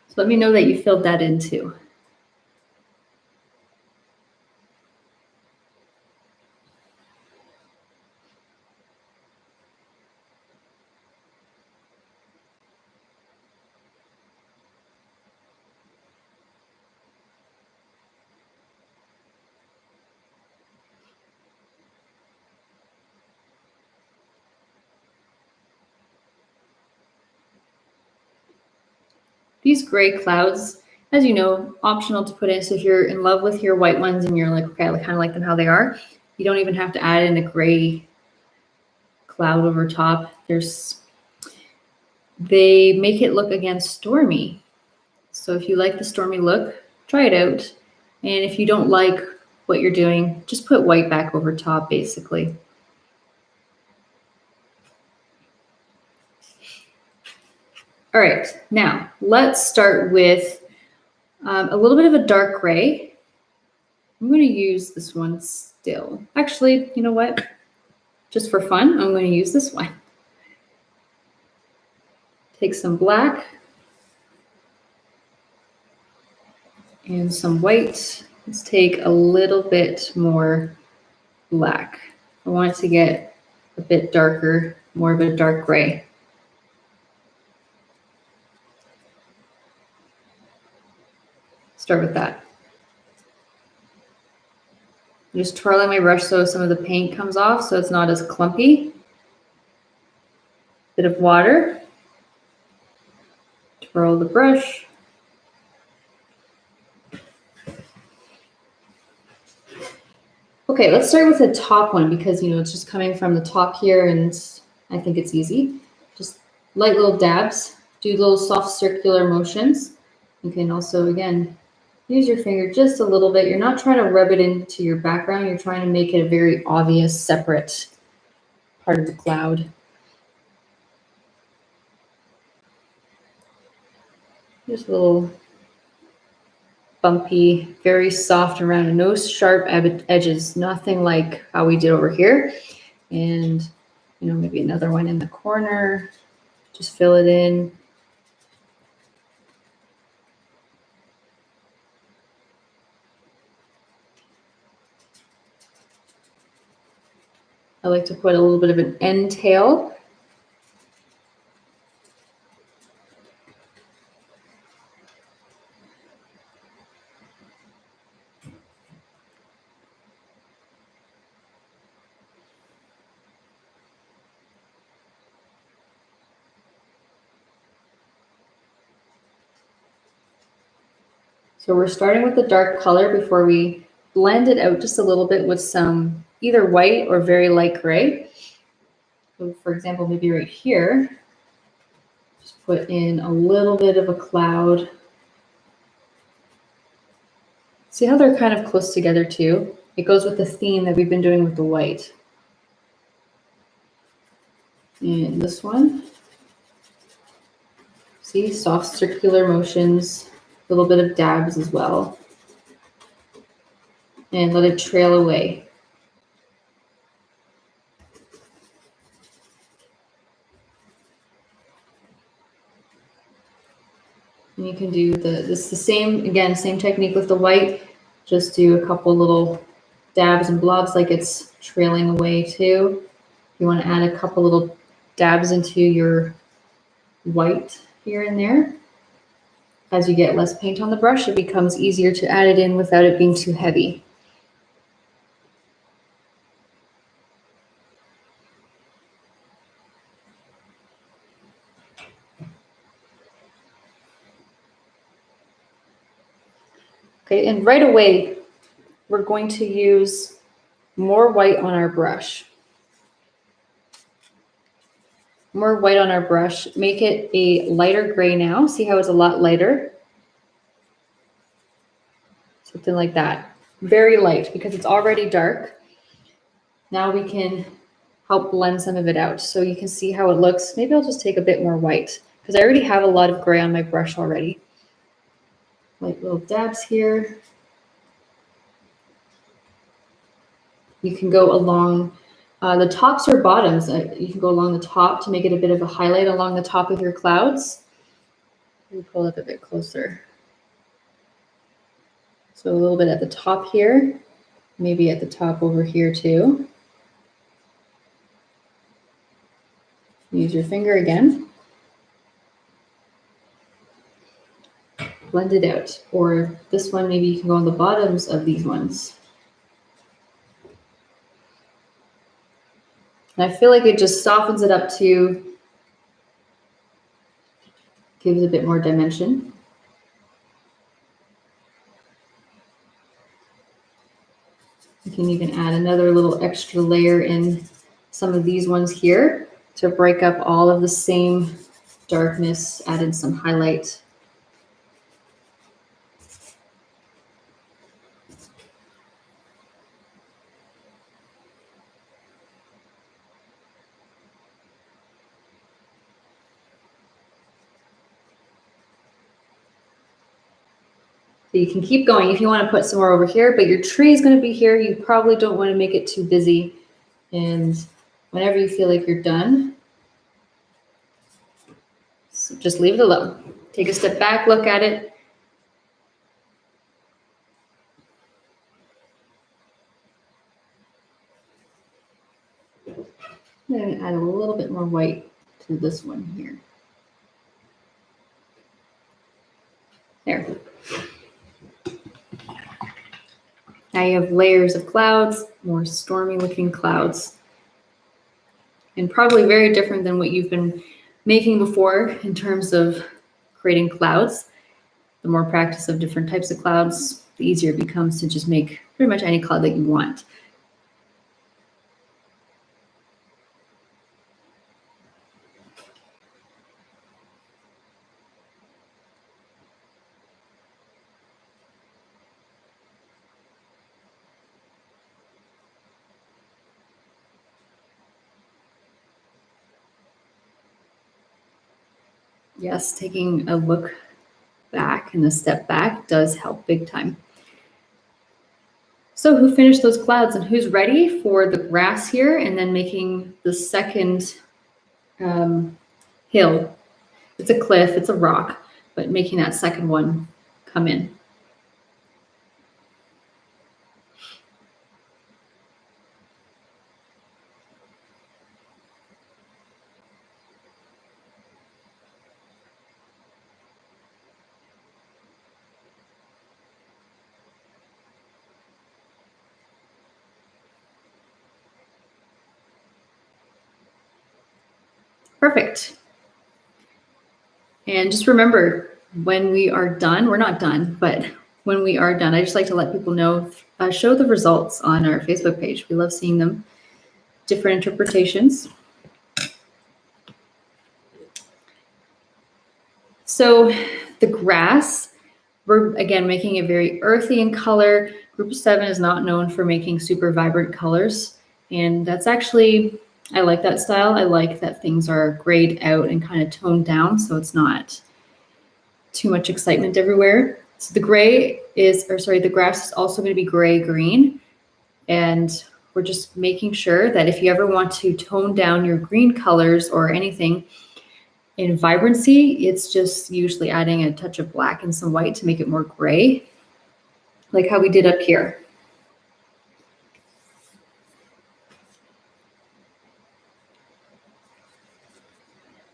[SPEAKER 1] So let me know that you filled that in too. These gray clouds, as you know, optional to put in. So if you're in love with your white ones and you're like, okay, I kind of like them how they are, you don't even have to add in a gray cloud over top. They make it look, again, stormy. So if you like the stormy look, try it out. And if you don't like what you're doing, just put white back over top, basically. All right, now let's start with a little bit of a dark gray. I'm going to use this one still. Actually, you know what? Just for fun, I'm going to use this one. Take some black and some white. Let's take a little bit more black. I want it to get a bit darker, more of a dark gray. Start with that. I'm just twirling my brush so some of the paint comes off so it's not as clumpy. Bit of water. Twirl the brush. Okay, let's start with the top one because, you know, it's just coming from the top here and I think it's easy. Just light little dabs, do little soft circular motions. You can also, again, use your finger just a little bit. You're not trying to rub it into your background. You're trying to make it a very obvious, separate part of the cloud. Just a little bumpy, very soft around, and no sharp edges, nothing like how we did over here. And, you know, maybe another one in the corner, just fill it in. I like to put a little bit of an end tail. So we're starting with the dark color before we blend it out just a little bit with some either white or very light gray. So for example, maybe right here, just put in a little bit of a cloud. See how they're kind of close together too? It goes with the theme that we've been doing with the white. And this one, see, soft circular motions, a little bit of dabs as well. And let it trail away. And you can do the same, again, same technique with the white. Just do a couple little dabs and blobs like it's trailing away too. You want to add a couple little dabs into your white here and there. As you get less paint on the brush, it becomes easier to add it in without it being too heavy. Okay, and right away, we're going to use more white on our brush. More white on our brush. Make it a lighter gray now. See how it's a lot lighter? Something like that. Very light because it's already dark. Now we can help blend some of it out so you can see how it looks. Maybe I'll just take a bit more white because I already have a lot of gray on my brush already. Like little dabs here. You can go along the tops or bottoms. You can go along the top to make it a bit of a highlight along the top of your clouds. Let me pull up a bit closer. So a little bit at the top here, maybe at the top over here too. Use your finger again. Blend it out. Or this one, maybe you can go on the bottoms of these ones. And I feel like it just softens it up too. Gives a bit more dimension. You can even add another little extra layer in some of these ones here to break up all of the same darkness, add in some highlight. So you can keep going if you want to put some more over here, but your tree is going to be here. You probably don't want to make it too busy. And whenever you feel like you're done, so just leave it alone. Take a step back, look at it. Then add a little bit more white to this one here. There. Now you have layers of clouds, more stormy looking clouds. And probably very different than what you've been making before in terms of creating clouds. The more practice of different types of clouds, the easier it becomes to just make pretty much any cloud that you want. Yes, taking a look back and a step back does help big time. So who finished those clouds and who's ready for the grass here and then making the second hill? It's a cliff, it's a rock, but making that second one come in. Perfect. And just remember, when we are done, we're not done, but when we are done, I just like to let people know, show the results on our Facebook page. We love seeing them, different interpretations. So the grass, we're again making it very earthy in color. Group 7 is not known for making super vibrant colors. And that's actually, I like that style. I like that things are grayed out and kind of toned down so it's not too much excitement everywhere. So the the grass is also going to be gray-green. And we're just making sure that if you ever want to tone down your green colors or anything in vibrancy, it's just usually adding a touch of black and some white to make it more gray, like how we did up here.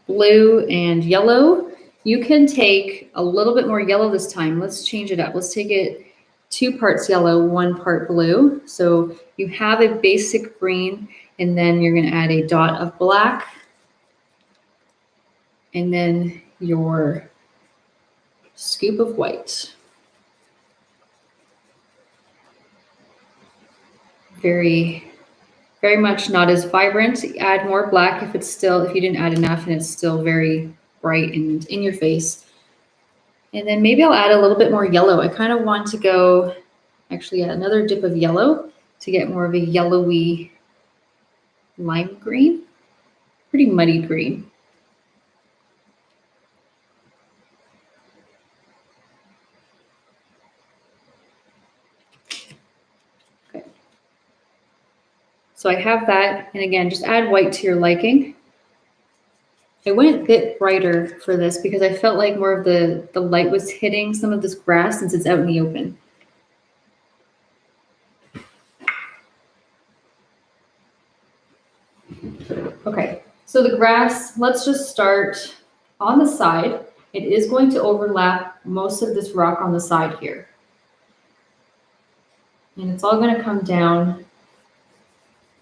[SPEAKER 1] Blue and yellow. You can take a little bit more yellow this time. Let's change it up. Let's take it 2 parts yellow, 1 part blue. So you have a basic green, and then you're going to add a dot of black, and then your scoop of white. Very much not as vibrant. Add more black if you didn't add enough and it's still very bright and in your face. And then maybe I'll add a little bit more yellow. I kind of want to go, actually another dip of yellow to get more of a yellowy lime green, pretty muddy green. So I have that, and again, just add white to your liking. I went a bit brighter for this because I felt like more of the light was hitting some of this grass since it's out in the open. Okay, so the grass, let's just start on the side. It is going to overlap most of this rock on the side here. And it's all going to come down.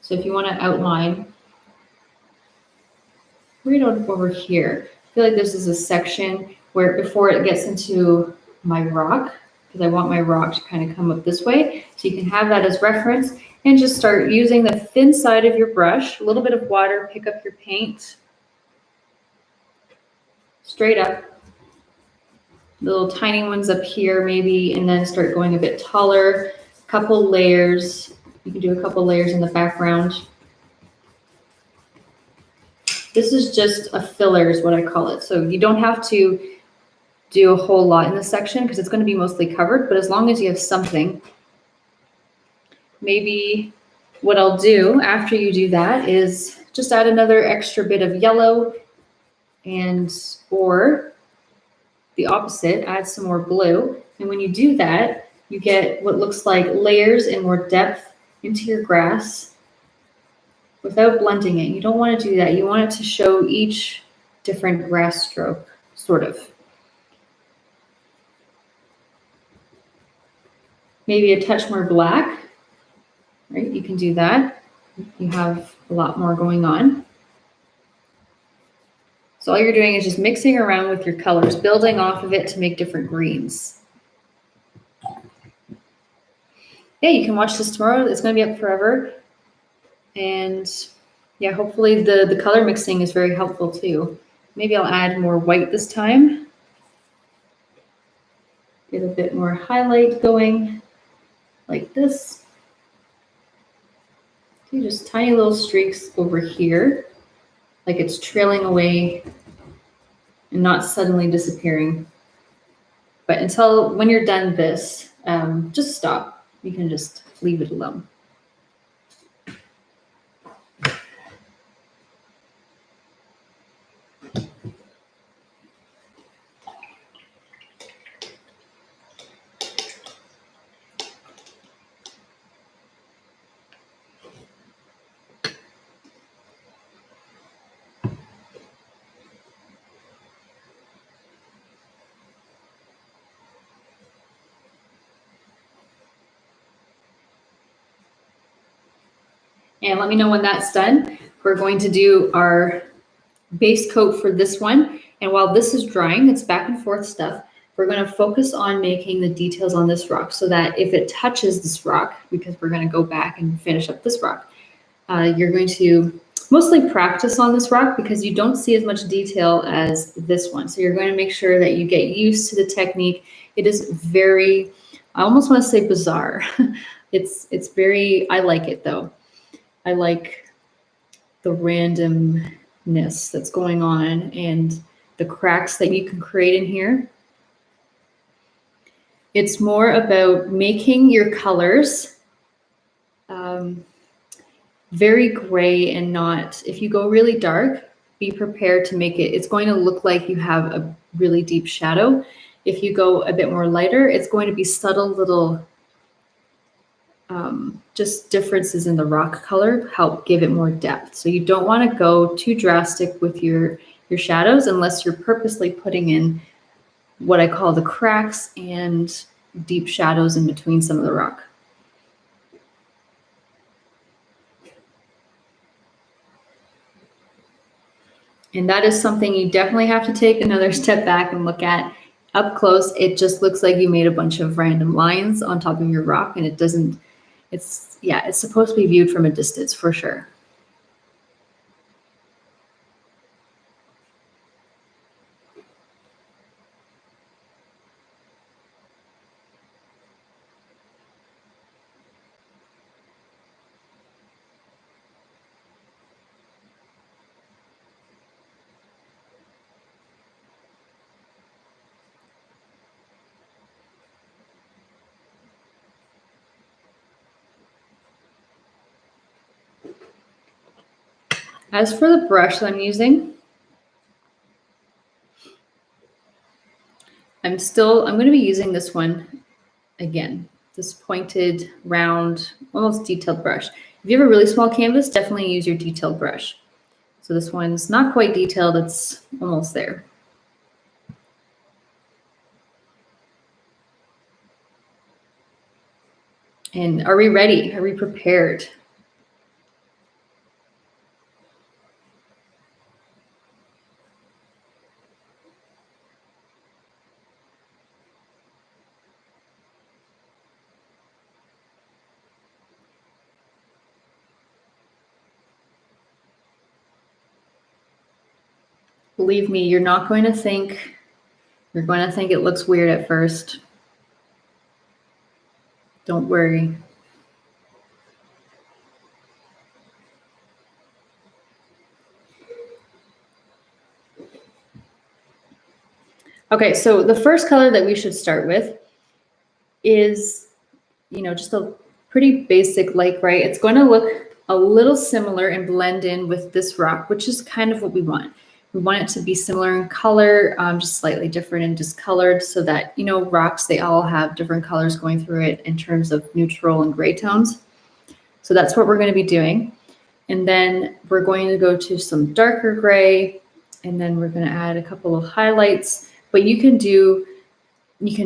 [SPEAKER 1] So if you want to outline, right over here, I feel like this is a section where before it gets into my rock, because I want my rock to kind of come up this way. So you can have that as reference and just start using the thin side of your brush, a little bit of water, pick up your paint, straight up, little tiny ones up here maybe, and then start going a bit taller, couple layers. You can do a couple layers in the background. This is just a filler is what I call it. So you don't have to do a whole lot in this section because it's going to be mostly covered, but as long as you have something, maybe what I'll do after you do that is just add another extra bit of yellow or the opposite, add some more blue. And when you do that, you get what looks like layers and more depth into your grass without blending it. You don't want to do that. You want it to show each different grass stroke, sort of. Maybe a touch more black, right? You can do that. You have a lot more going on. So all you're doing is just mixing around with your colors, building off of it to make different greens. Yeah, you can watch this tomorrow. It's going to be up forever. And yeah, hopefully the color mixing is very helpful too. Maybe I'll add more white this time. Get a bit more highlight going like this. See, just tiny little streaks over here, like it's trailing away and not suddenly disappearing. But until when you're done this, just stop. You can just leave it alone. And let me know when that's done. We're going to do our base coat for this one. And while this is drying, it's back and forth stuff. We're going to focus on making the details on this rock so that if it touches this rock, because we're going to go back and finish up this rock, you're going to mostly practice on this rock because you don't see as much detail as this one. So you're going to make sure that you get used to the technique. It is very, I almost want to say bizarre. It's very, I like it though. I like the randomness that's going on and the cracks that you can create in here. It's more about making your colors very gray and not, if you go really dark, be prepared to make it, it's going to look like you have a really deep shadow. If you go a bit more lighter, it's going to be subtle little just differences in the rock color help give it more depth. So you don't want to go too drastic with your shadows unless you're purposely putting in what I call the cracks and deep shadows in between some of the rock. And that is something you definitely have to take another step back and look at. Up close, it just looks like you made a bunch of random lines on top of your rock, and it doesn't, it's supposed to be viewed from a distance for sure. As for the brush that I'm using, I'm going to be using this one again, this pointed, round, almost detailed brush. If you have a really small canvas, definitely use your detailed brush. So this one's not quite detailed, it's almost there. And are we ready? Are we prepared? Believe me, you're going to think it looks weird at first. Don't worry. Okay, so the first color that we should start with is, just a pretty basic light gray. It's going to look a little similar and blend in with this rock, which is kind of what we want. We want it to be similar in color, just slightly different and discolored, so that, rocks, they all have different colors going through it in terms of neutral and gray tones. So that's what we're going to be doing. And then we're going to go to some darker gray, and then we're going to add a couple of highlights. But you can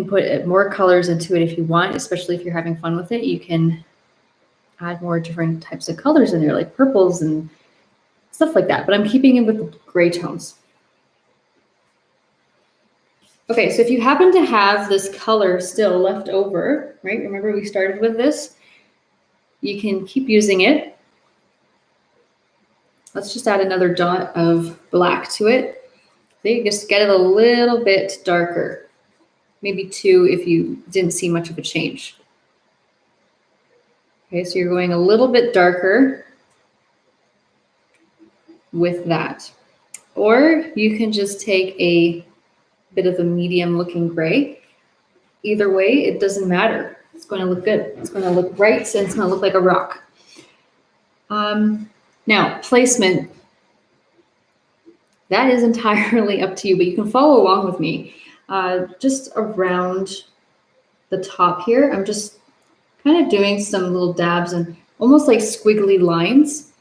[SPEAKER 1] put more colors into it if you want, especially if you're having fun with it. You can add more different types of colors in there, like purples and stuff like that. But I'm keeping it with the gray tones. Okay, so if you happen to have this color still left over, right? Remember we started with this? You can keep using it. Let's just add another dot of black to it. See, just get it a little bit darker. Maybe 2 if you didn't see much of a change. Okay, so you're going a little bit darker with that. Or you can just take a bit of a medium looking gray. Either way, it doesn't matter. It's going to look good. It's going to look bright, and it's going to look like a rock. Now, placement. That is entirely up to you, but you can follow along with me. Just around the top here, I'm just kind of doing some little dabs and almost like squiggly lines.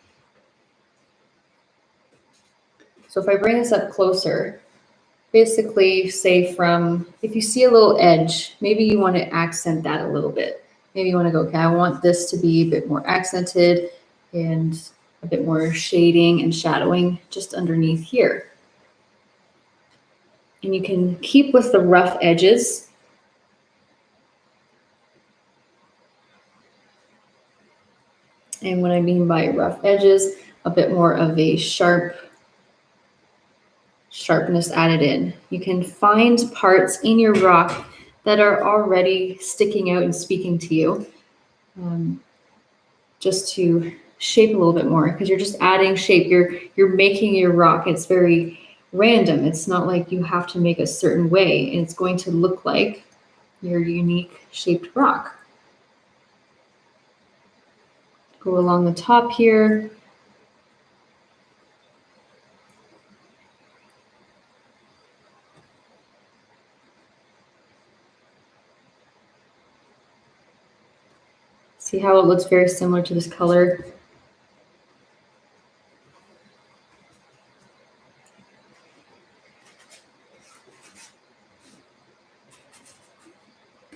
[SPEAKER 1] So if I bring this up closer, basically say if you see a little edge, maybe you want to accent that a little bit. Maybe you want to go, okay, I want this to be a bit more accented and a bit more shading and shadowing just underneath here. And you can keep with the rough edges. And what I mean by rough edges, a bit more of a sharpness added in. You can find parts in your rock that are already sticking out and speaking to you, just to shape a little bit more, because you're just adding shape. You're making your rock. It's very random. It's not like you have to make a certain way, and it's going to look like your unique shaped rock. Go along the top here. See how it looks very similar to this color?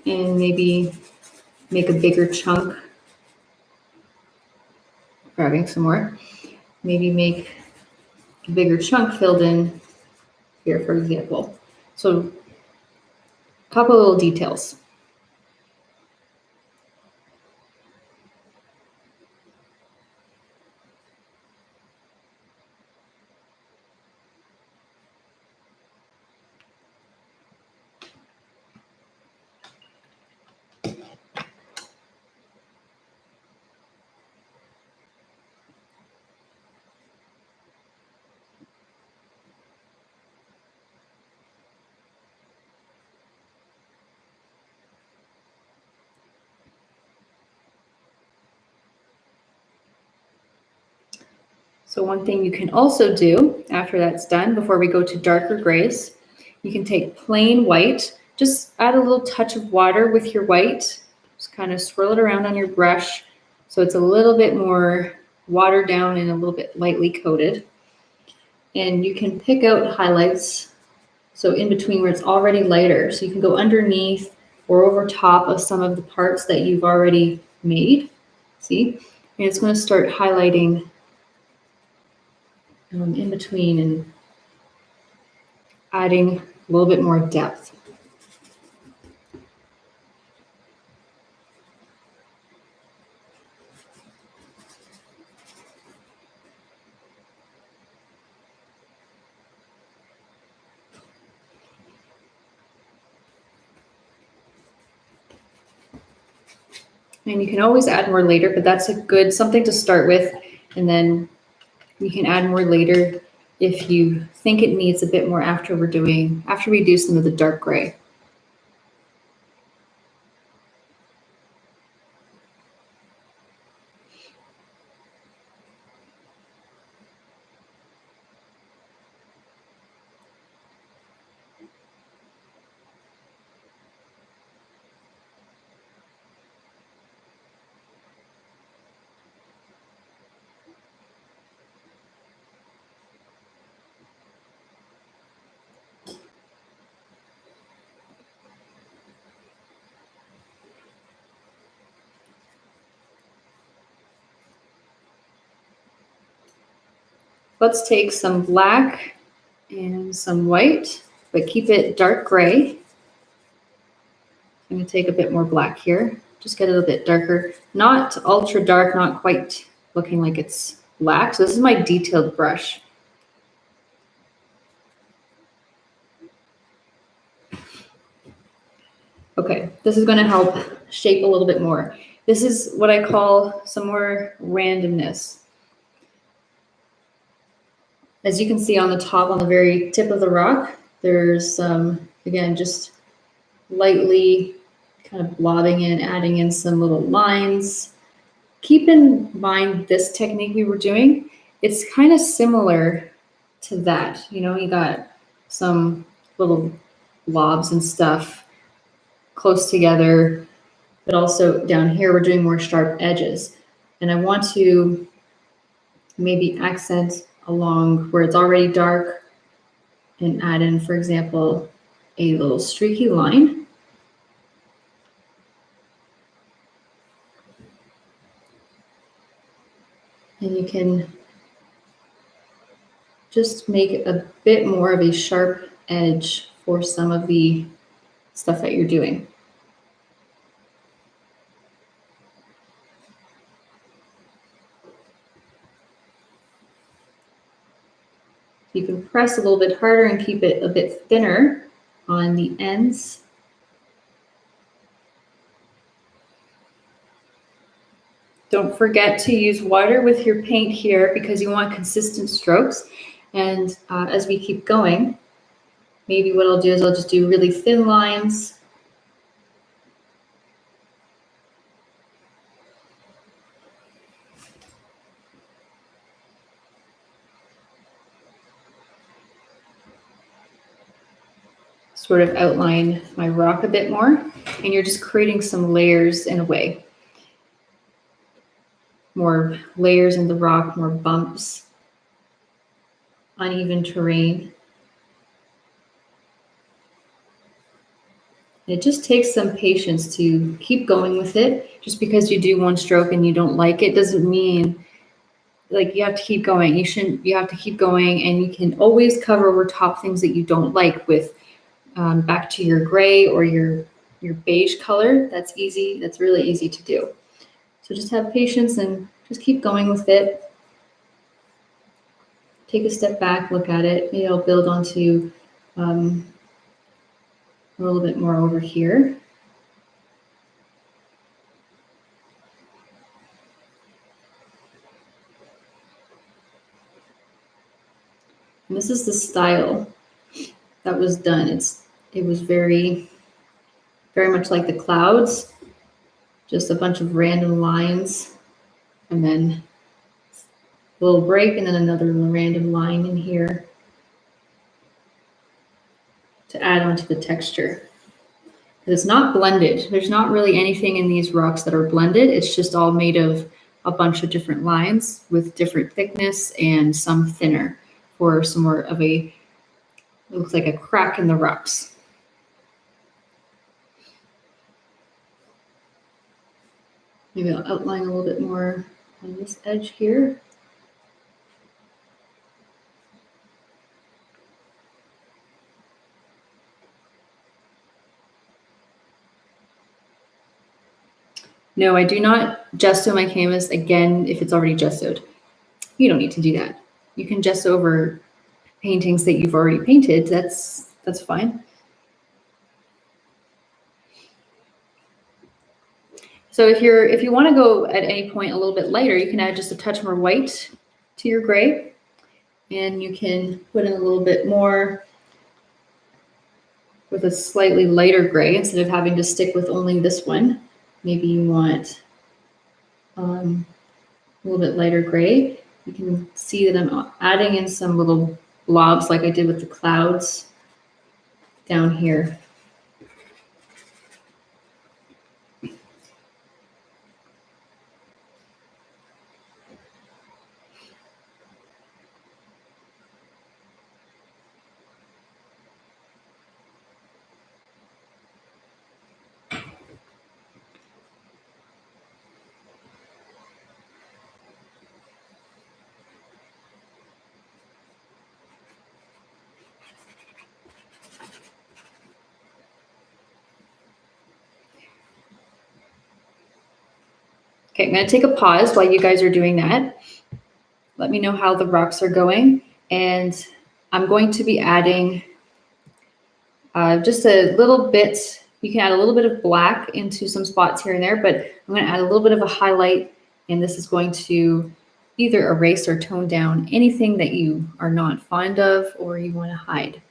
[SPEAKER 1] And maybe make a bigger chunk. Grabbing some more. Maybe make a bigger chunk filled in here, for example. So a couple of little details. So one thing you can also do after that's done, before we go to darker grays, you can take plain white, just add a little touch of water with your white, just kind of swirl it around on your brush so it's a little bit more watered down and a little bit lightly coated. And you can pick out highlights, so in between where it's already lighter, so you can go underneath or over top of some of the parts that you've already made, see? And it's going to start highlighting in between and adding a little bit more depth. And you can always add more later, but that's a good something to start with, and then you can add more later if you think it needs a bit more after we do some of the dark gray. Let's take some black and some white, but keep it dark gray. I'm going to take a bit more black here, just get it a bit darker. Not ultra dark, not quite looking like it's black. So this is my detailed brush. Okay, this is going to help shape a little bit more. This is what I call some more randomness. As you can see on the top, on the very tip of the rock, there's again, just lightly kind of blobbing in, adding in some little lines. Keep in mind this technique we were doing, it's kind of similar to that. You know, you got some little blobs and stuff close together, but also down here, we're doing more sharp edges. And I want to maybe accent along where it's already dark and add in, for example, a little streaky line. And you can just make a bit more of a sharp edge for some of the stuff that you're doing. You can press a little bit harder and keep it a bit thinner on the ends. Don't forget to use water with your paint here because you want consistent strokes. And as we keep going, maybe what I'll do is I'll just do really thin lines. Sort of outline my rock a bit more, and you're just creating some layers in a way. More layers in the rock, more bumps, uneven terrain. It just takes some patience to keep going with it. Just because you do one stroke and you don't like it doesn't mean like you have to keep going. You have to keep going, and you can always cover over top things that you don't like with back to your gray or your beige color. That's easy. That's really easy to do. So just have patience and just keep going with it. Take a step back, look at it. Maybe I'll build onto a little bit more over here. And this is the style that was done. It was very, very much like the clouds, just a bunch of random lines, and then a little break, and then another random line in here to add onto the texture. It's not blended. There's not really anything in these rocks that are blended. It's just all made of a bunch of different lines with different thickness and some thinner for some more of a, it looks like a crack in the rocks. Maybe I'll outline a little bit more on this edge here. No, I do not gesso my canvas again if it's already gessoed. You don't need to do that. You can gesso over paintings that you've already painted. That's fine. So if you want to go at any point a little bit lighter, you can add just a touch more white to your gray. And you can put in a little bit more with a slightly lighter gray instead of having to stick with only this one. Maybe you want a little bit lighter gray. You can see that I'm adding in some little blobs like I did with the clouds down here. Okay, I'm going to take a pause while you guys are doing that. Let me know how the rocks are going. And I'm going to be adding just a little bit. You can add a little bit of black into some spots here and there, but I'm going to add a little bit of a highlight. And this is going to either erase or tone down anything that you are not fond of or you want to hide.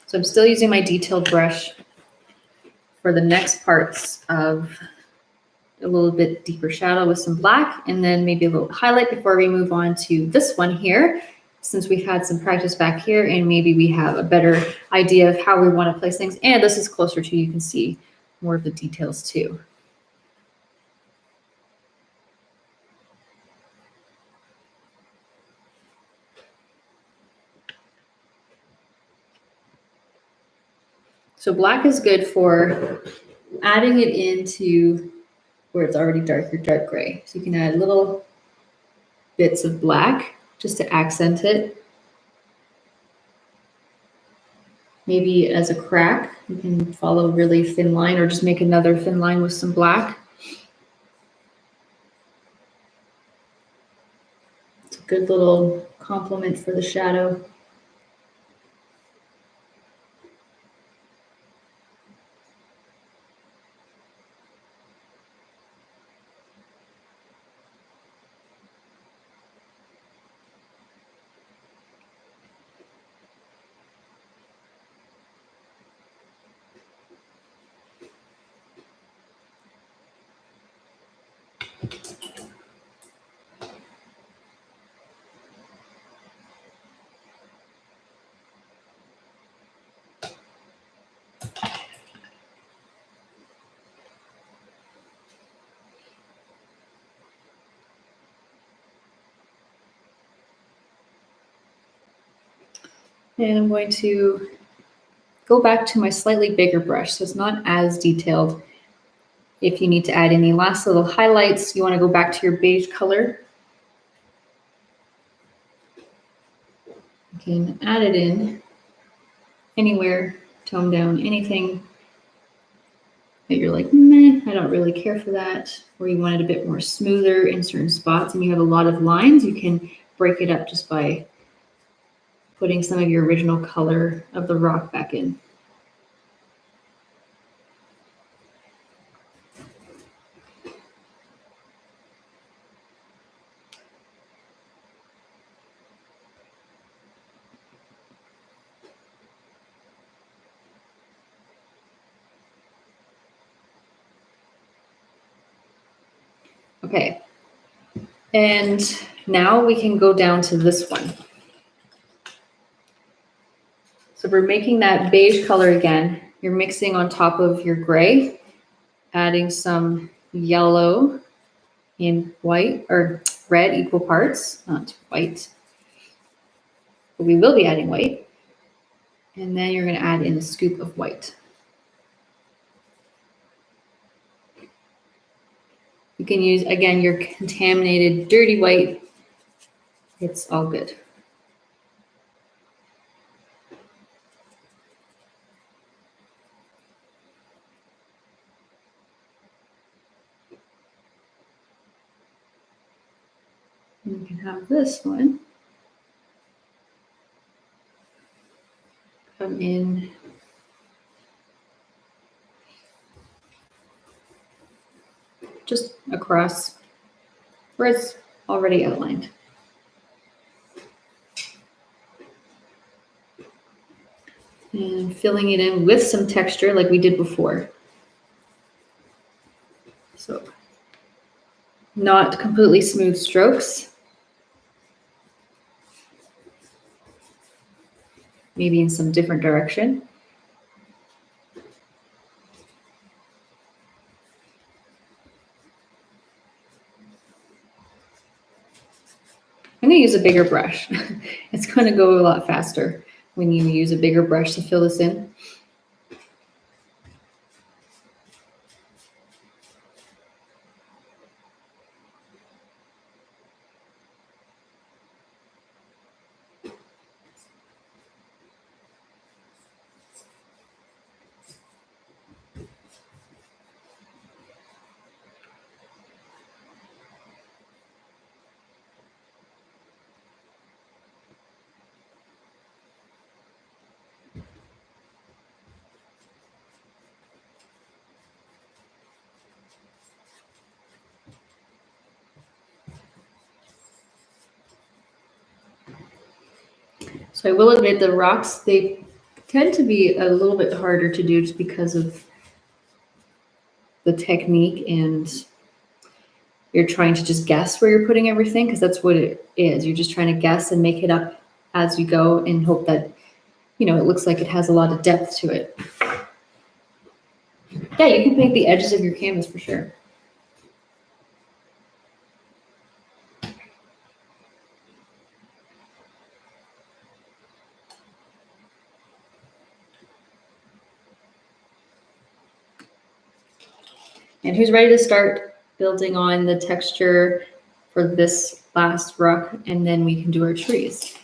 [SPEAKER 1] So I'm still using my detailed brush for the next parts of a little bit deeper shadow with some black and then maybe a little highlight before we move on to this one here, since we've had some practice back here and maybe we have a better idea of how we want to place things. And this is closer to, you can see more of the details too. So black is good for adding it into where it's already dark gray. So you can add little bits of black just to accent it. Maybe as a crack, you can follow a really thin line or just make another thin line with some black. It's a good little complement for the shadow. And I'm going to go back to my slightly bigger brush, so it's not as detailed. If you need to add any last little highlights, you want to go back to your beige color. You can add it in anywhere, tone down anything that you're like, meh, I don't really care for that, or you want it a bit more smoother in certain spots and you have a lot of lines, you can break it up just by putting some of your original color of the rock back in. Okay, and now we can go down to this one. So we're making that beige color again. You're mixing on top of your gray, adding some yellow and white, or red, equal parts, not white. but we will be adding white. And then you're going to add in a scoop of white. You can use, again, your contaminated, dirty white. It's all good. And you can have this one come in just across where it's already outlined. And filling it in with some texture like we did before. So not completely smooth strokes. Maybe in some different direction. I'm going to use a bigger brush. It's going to go a lot faster when you use a bigger brush to fill this in. So I will admit the rocks, they tend to be a little bit harder to do just because of the technique, and you're trying to just guess where you're putting everything, because that's what it is. You're just trying to guess and make it up as you go and hope that, you know, it looks like it has a lot of depth to it. Yeah, you can paint the edges of your canvas for sure. And who's ready to start building on the texture for this last rock, and then we can do our trees.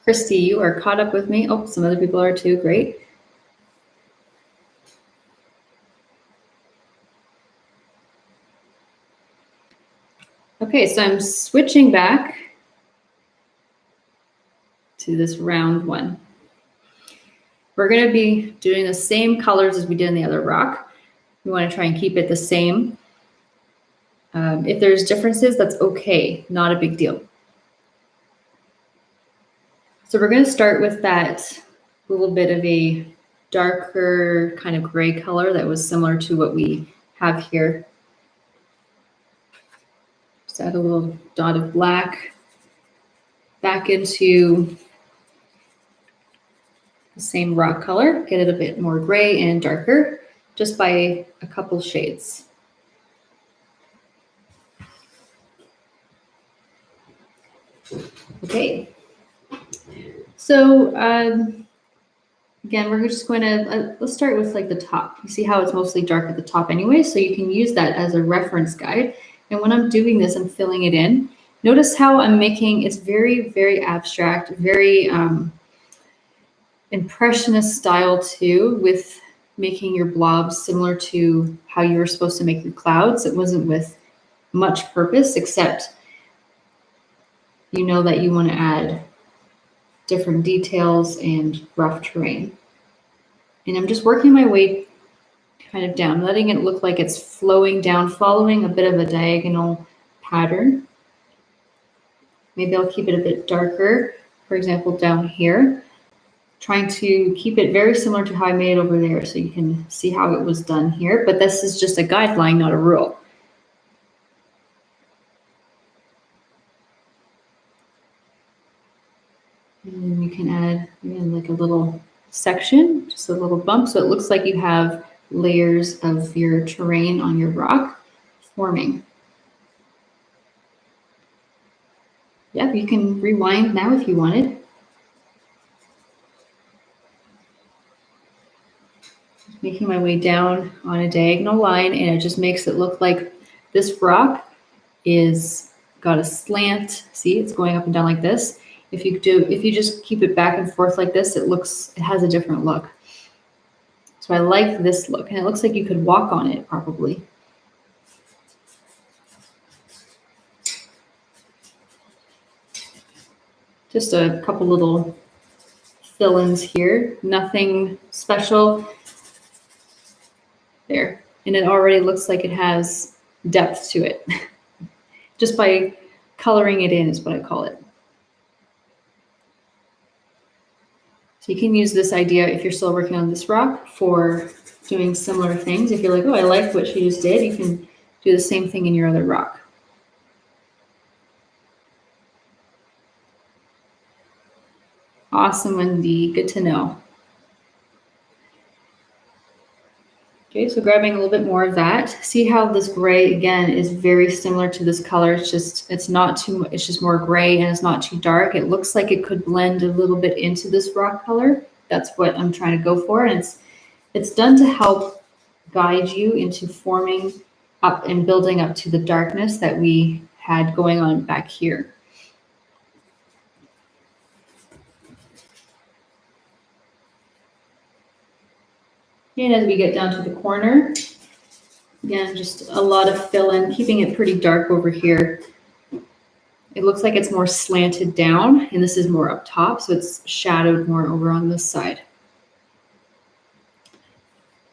[SPEAKER 1] Christy, you are caught up with me. Oh, some other people are too. Great. Okay, so I'm switching back to this round one. We're going to be doing the same colors as we did in the other rock. We want to try and keep it the same. If there's differences, that's okay, not a big deal. So we're going to start with that little bit of a darker kind of gray color that was similar to what we have here. Just add a little dot of black back into the same rock color, get it a bit more gray and darker just by a couple shades. Okay. So again, we're just going to, let's start with like the top. You see how it's mostly dark at the top anyway, so you can use that as a reference guide. And when I'm doing this, I'm filling it in. Notice how I'm making, it's very, very abstract, very impressionist style too, with making your blobs similar to how you were supposed to make your clouds. It wasn't with much purpose, except you know that you want to add different details and rough terrain. And I'm just working my way kind of down, letting it look like it's flowing down, following a bit of a diagonal pattern. Maybe I'll keep it a bit darker, for example, down here, trying to keep it very similar to how I made it over there so you can see how it was done here. But this is just a guideline, not a rule. And then you can add, again, like a little section, just a little bump, so it looks like you have layers of your terrain on your rock forming. Yep, you can rewind now if you wanted. Just making my way down on a diagonal line, and it just makes it look like this rock is got a slant. See, it's going up and down like this. If you just keep it back and forth like this, it has a different look. So I like this look, and it looks like you could walk on it probably. Just a couple little fill-ins here, nothing special. There, and it already looks like it has depth to it. Just by coloring it in is what I call it. So you can use this idea if you're still working on this rock for doing similar things. If you're like, oh, I like what she just did, you can do the same thing in your other rock. Awesome, Wendy. Good to know. Okay, so grabbing a little bit more of that. See how this gray, again, is very similar to this color. It's just more gray and it's not too dark. It looks like it could blend a little bit into this rock color. That's what I'm trying to go for. And it's done to help guide you into forming up and building up to the darkness that we had going on back here. And as we get down to the corner, again, just a lot of fill-in, keeping it pretty dark over here. It looks like it's more slanted down, and this is more up top, so it's shadowed more over on this side.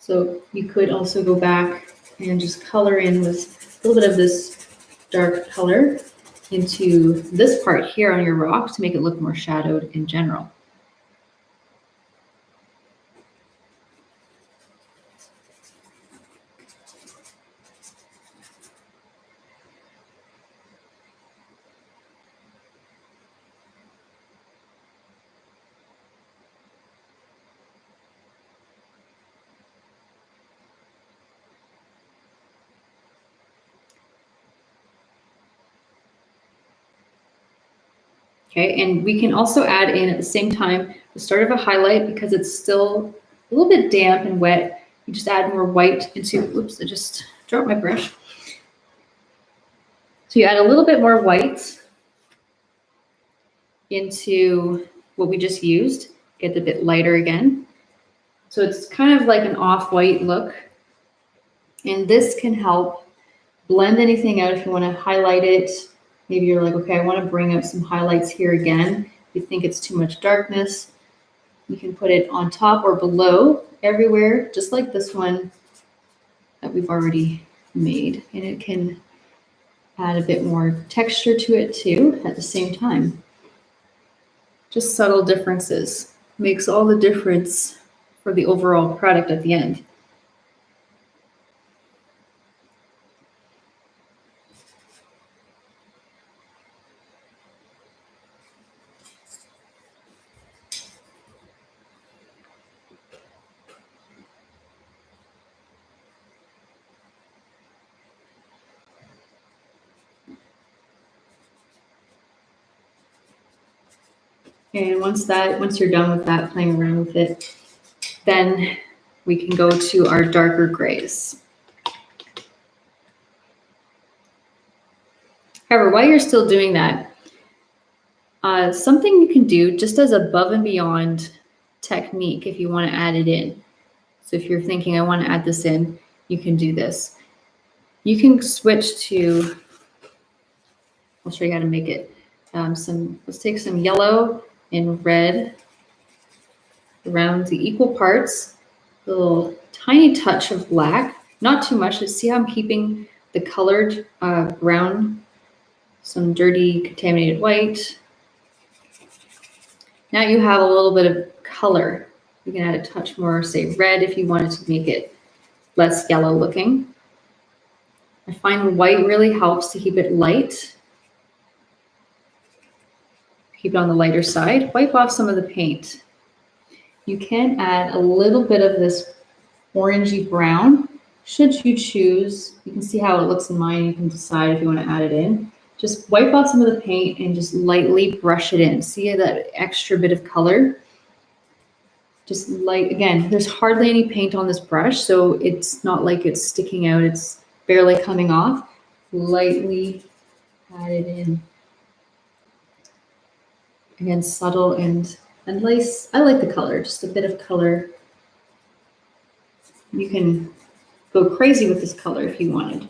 [SPEAKER 1] So you could also go back and just color in with a little bit of this dark color into this part here on your rock to make it look more shadowed in general. Okay, and we can also add in at the same time the start of a highlight because it's still a little bit damp and wet. You just add more white into, oops, I just dropped my brush. So you add a little bit more white into what we just used, get a bit lighter again. So it's kind of like an off-white look. And this can help blend anything out if you want to highlight it. Maybe you're like, okay, I want to bring out some highlights here again. If you think it's too much darkness, you can put it on top or below everywhere, just like this one that we've already made. And it can add a bit more texture to it too at the same time. Just subtle differences makes all the difference for the overall product at the end. And once you're done with that, playing around with it, then we can go to our darker grays. However, while you're still doing that, something you can do just as above and beyond technique if you want to add it in. So if you're thinking, I want to add this in, you can do this. You can switch to, I'll show you how to make it. Let's take some yellow and red around the equal parts. A little tiny touch of black, not too much. Let's see how I'm keeping the colored brown, some dirty contaminated white. Now you have a little bit of color. You can add a touch more, say red, if you wanted to make it less yellow looking. I find white really helps to keep it light. Keep it on the lighter side. Wipe off some of the paint. You can add a little bit of this orangey brown, should you choose. You can see how it looks in mine. You can decide if you want to add it in. Just wipe off some of the paint and just lightly brush it in. See that extra bit of color? Just light, again, there's hardly any paint on this brush, so it's not like it's sticking out. It's barely coming off. Lightly add it in. Again, subtle and nice. I like the color, just a bit of color. You can go crazy with this color if you wanted.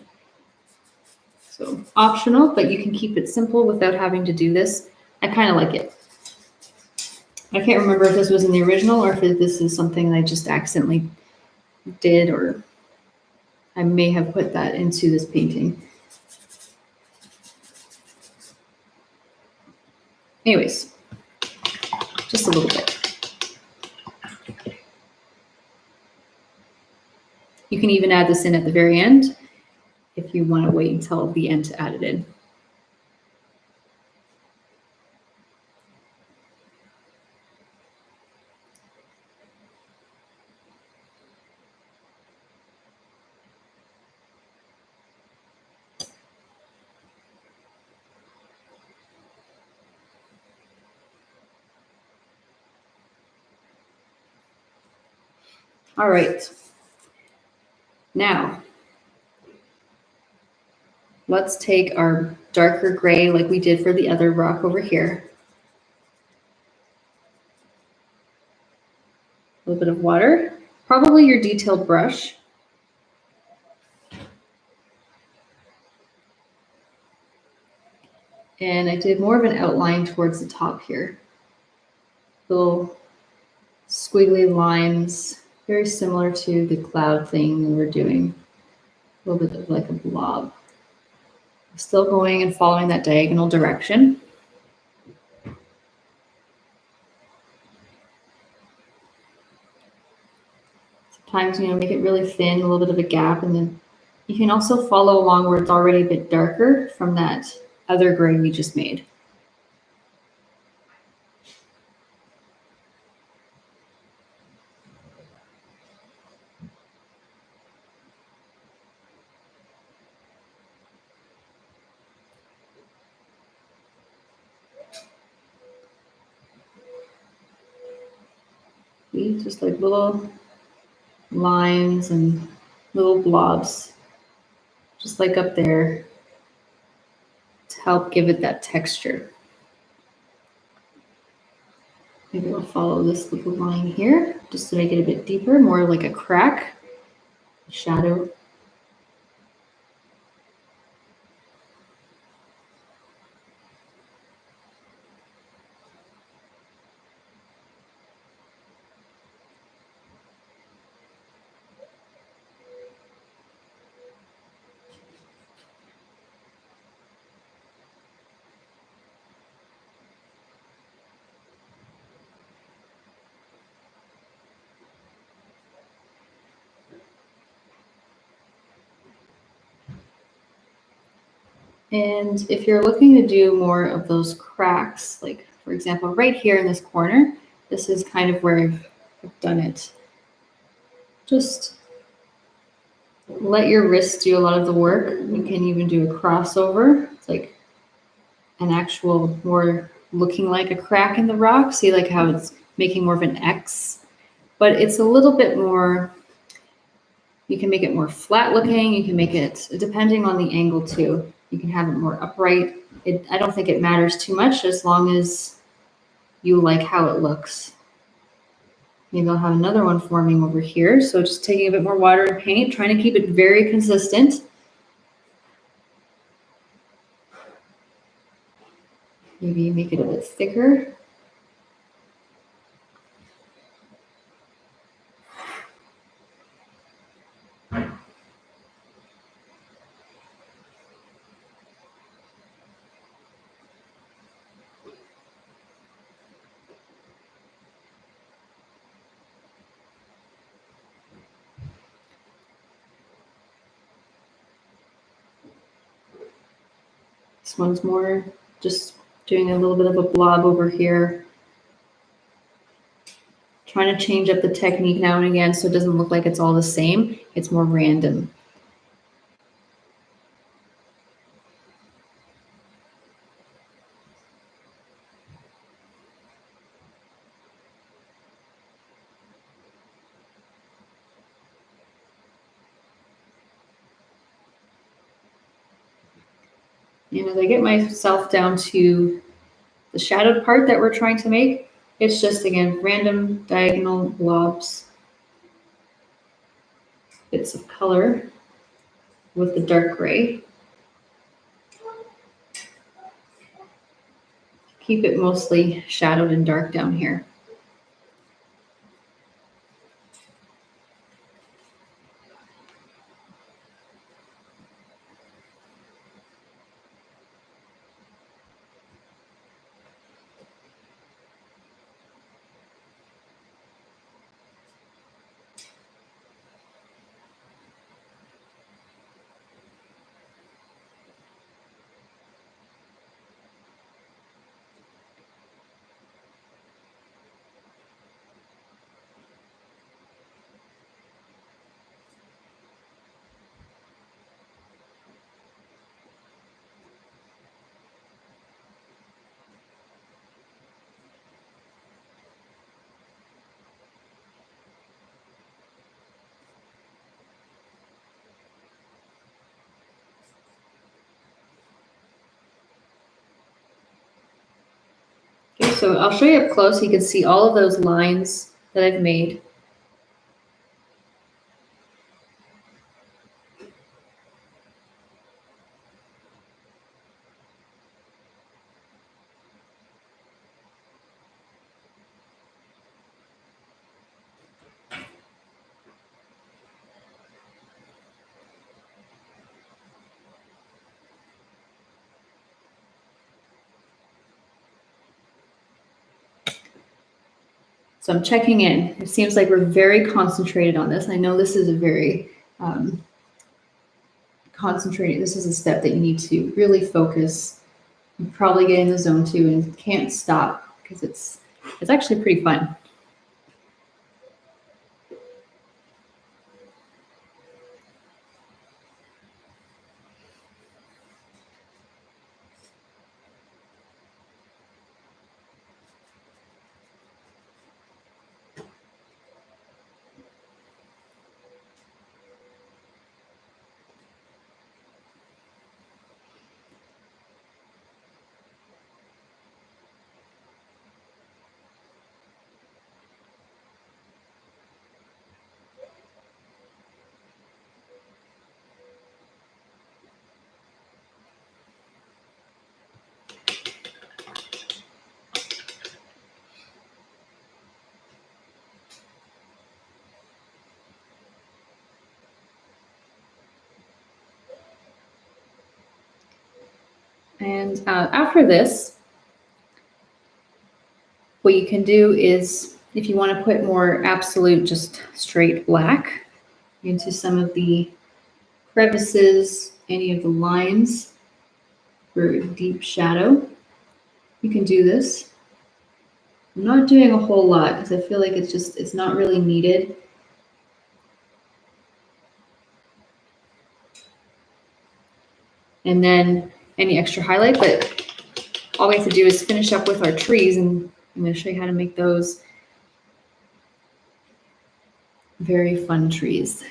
[SPEAKER 1] So optional, but you can keep it simple without having to do this. I kind of like it. I can't remember if this was in the original or if this is something I just accidentally did, or I may have put that into this painting. Anyways, just a little bit. You can even add this in at the very end if you want to wait until the end to add it in. All right. Now, let's take our darker gray like we did for the other rock over here. A little bit of water, probably your detailed brush. And I did more of an outline towards the top here. Little squiggly lines, very similar to the cloud thing we were doing. A little bit of like a blob. Still going and following that diagonal direction. Sometimes, make it really thin, a little bit of a gap, and then you can also follow along where it's already a bit darker from that other gray we just made. See, just like little lines and little blobs, just like up there, to help give it that texture. Maybe I'll follow this little line here, just to make it a bit deeper, more like a crack, a shadow. And if you're looking to do more of those cracks, like for example, right here in this corner, this is kind of where I've done it. Just let your wrist do a lot of the work. You can even do a crossover. It's like an actual more looking like a crack in the rock. See like how it's making more of an X, but it's a little bit more, you can make it more flat looking. You can make it, depending on the angle too. You can have it more upright. I don't think it matters too much as long as you like how it looks. Maybe I'll have another one forming over here. So just taking a bit more water and paint, trying to keep it very consistent. Maybe make it a bit thicker. This one's more just doing a little bit of a blob over here. Trying to change up the technique now and again so it doesn't look like it's all the same. It's more random. And as I get myself down to the shadowed part that we're trying to make, it's just, again, random diagonal blobs, bits of color with the dark gray. Keep it mostly shadowed and dark down here. Okay, so I'll show you up close so you can see all of those lines that I've made. So I'm checking in. It seems like we're very concentrated on this. I know this is a very concentrated, this is a step that you need to really focus and probably get in the zone too and can't stop because it's actually pretty fun. And after this, what you can do is, if you want to put more absolute, just straight black into some of the crevices, any of the lines for deep shadow, you can do this. I'm not doing a whole lot because I feel like it's not really needed. And then any extra highlight, but all we have to do is finish up with our trees, and I'm going to show you how to make those very fun trees.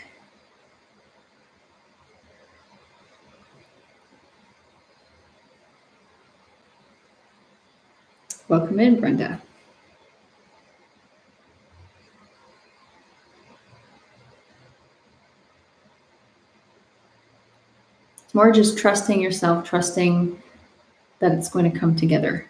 [SPEAKER 1] Welcome in, Brenda. It's more just trusting yourself, trusting that it's going to come together.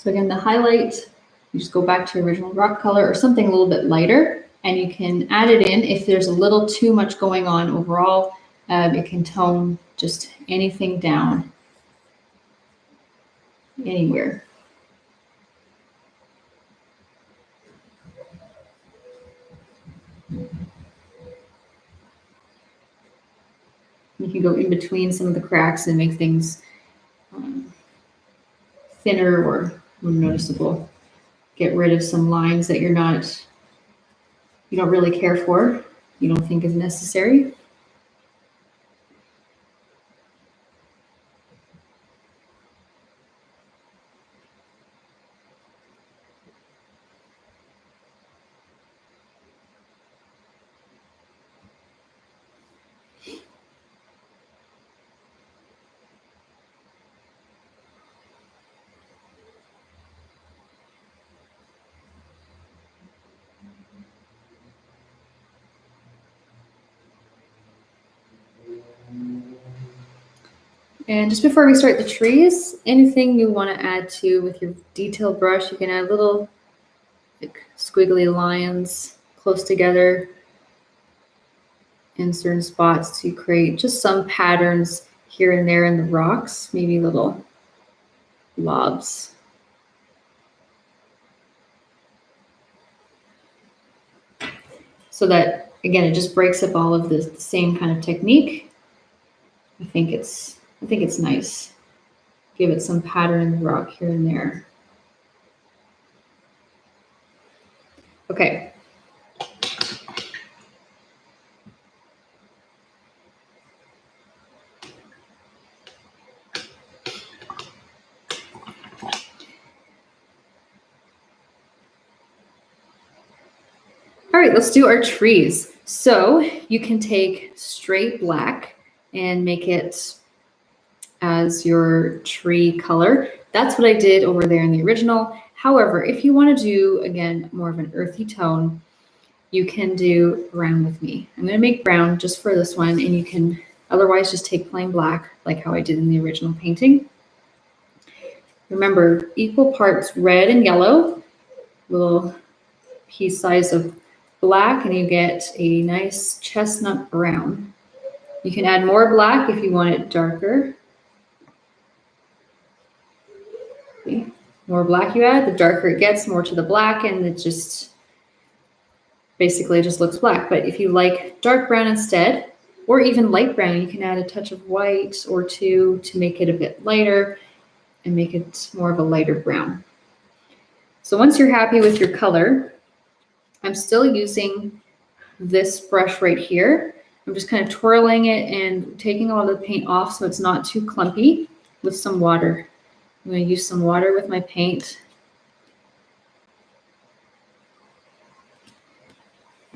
[SPEAKER 1] So again, the highlight, you just go back to your original rock color or something a little bit lighter, and you can add it in if there's a little too much going on overall. It can tone just anything down anywhere. You can go in between some of the cracks and make things thinner or more noticeable. Get rid of some lines that you don't really care for, you don't think is necessary. And just before we start the trees, anything you want to add to with your detail brush, you can add little like squiggly lines close together in certain spots to create just some patterns here and there in the rocks, maybe little blobs. So that, again, it just breaks up all of the same kind of technique. I think it's nice. Give it some pattern in the rock here and there. Okay. All right, let's do our trees. So you can take straight black and make it as your tree color. That's what I did over there in the original. However, if you want to do, again, more of an earthy tone, you can do brown with me. I'm going to make brown just for this one, and you can otherwise just take plain black, like how I did in the original painting. Remember, equal parts red and yellow, little piece size of black, and you get a nice chestnut brown. You can add more black if you want it darker. The more black you add, the darker it gets, more to the black, and it just basically just looks black. But if you like dark brown instead, or even light brown, you can add a touch of white or two to make it a bit lighter and make it more of a lighter brown. So once you're happy with your color, I'm still using this brush right here. I'm just kind of twirling it and taking a lot of the paint off so it's not too clumpy with some water. I'm going to use some water with my paint.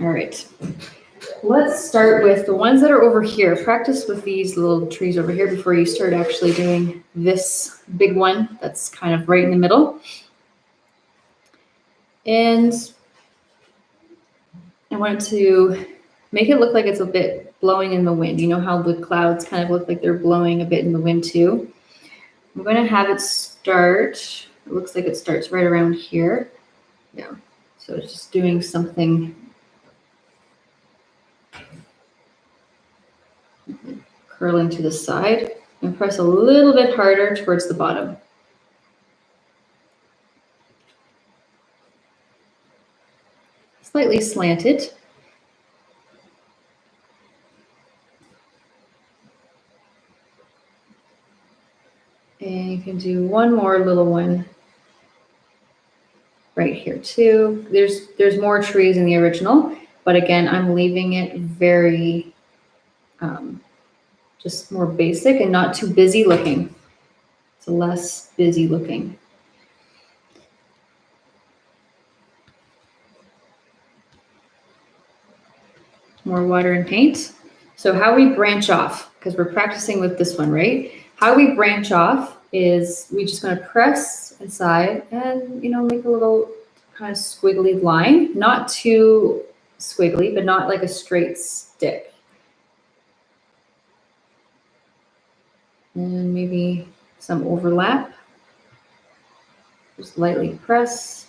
[SPEAKER 1] All right, let's start with the ones that are over here. Practice with these little trees over here before you start actually doing this big one that's kind of right in the middle. And I want to make it look like it's a bit blowing in the wind. You know how the clouds kind of look like they're blowing a bit in the wind too? I'm going to have it start, it looks like it starts right around here. Yeah, so it's just doing something curling to the side, and press a little bit harder towards the bottom. Slightly slanted. And you can do one more little one right here too. There's more trees in the original, but again, I'm leaving it very just more basic and not too busy looking. It's less busy looking. More water and paint. So how we branch off, because we're practicing with this one, right? How we branch off is we just going to press inside and, make a little kind of squiggly line, not too squiggly, but not like a straight stick. And maybe some overlap. Just lightly press.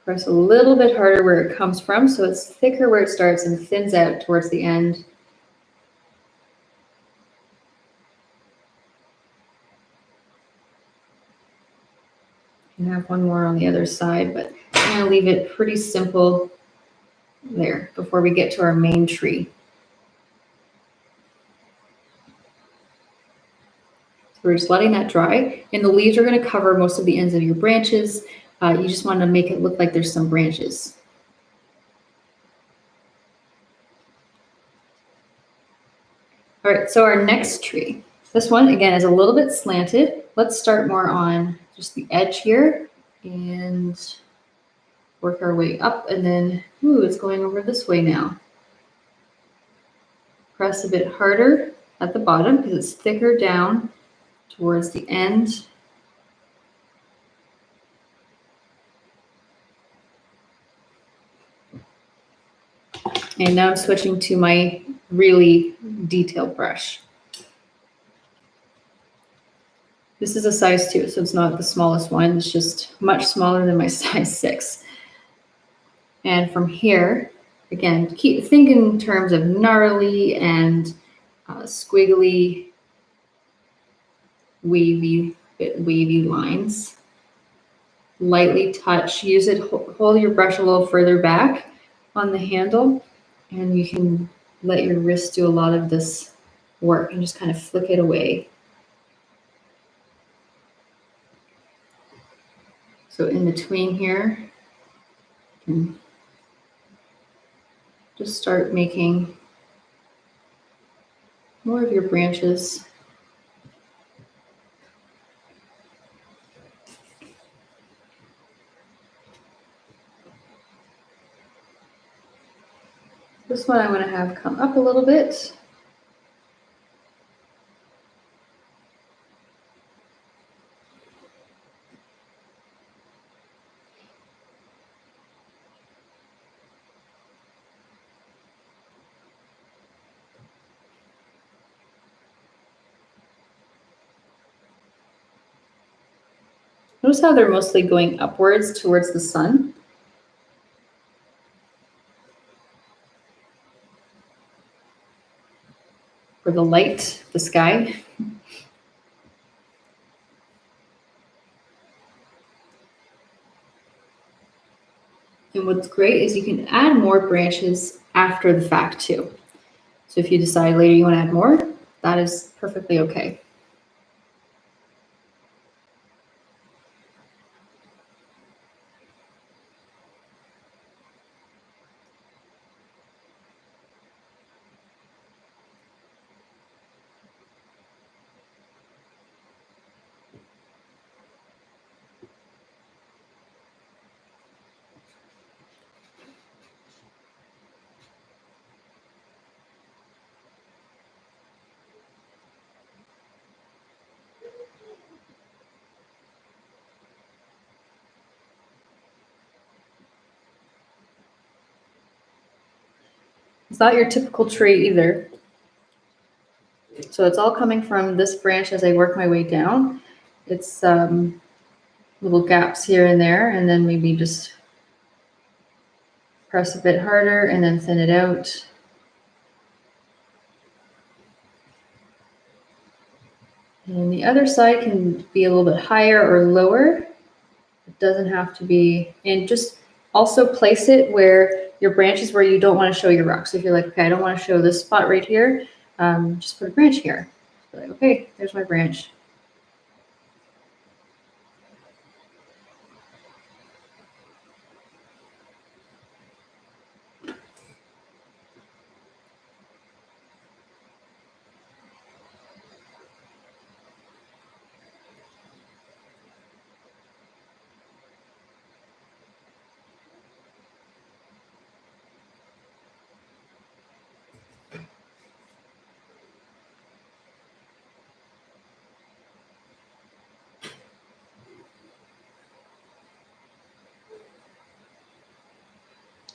[SPEAKER 1] Press a little bit harder where it comes from, so it's thicker where it starts and thins out towards the end. And have one more on the other side, but I'm gonna leave it pretty simple there before we get to our main tree. So we're just letting that dry, and the leaves are gonna cover most of the ends of your branches. You just wanna make it look like there's some branches. All right, so our next tree. This one, again, is a little bit slanted. Let's start more on just the edge here and work our way up, and then, ooh, it's going over this way now. Press a bit harder at the bottom because it's thicker down towards the end. And now I'm switching to my really detailed brush. This is a size 2, so it's not the smallest one. It's just much smaller than my size 6. And from here, again, think in terms of gnarly and squiggly, wavy lines. Lightly touch. Use it. Hold your brush a little further back on the handle, and you can let your wrist do a lot of this work and just kind of flick it away. So in between here, you can just start making more of your branches. This one I want to have come up a little bit. Notice how they're mostly going upwards towards the sun. Or the light, the sky. And what's great is you can add more branches after the fact too. So if you decide later you want to add more, that is perfectly okay. It's not your typical tree either. So it's all coming from this branch as I work my way down. It's little gaps here and there, and then maybe just press a bit harder and then thin it out. And the other side can be a little bit higher or lower. It doesn't have to be, and just also place it where your branches where you don't want to show your rock. So if you're like, okay, I don't want to show this spot right here, just put a branch here. So like, okay, there's my branch.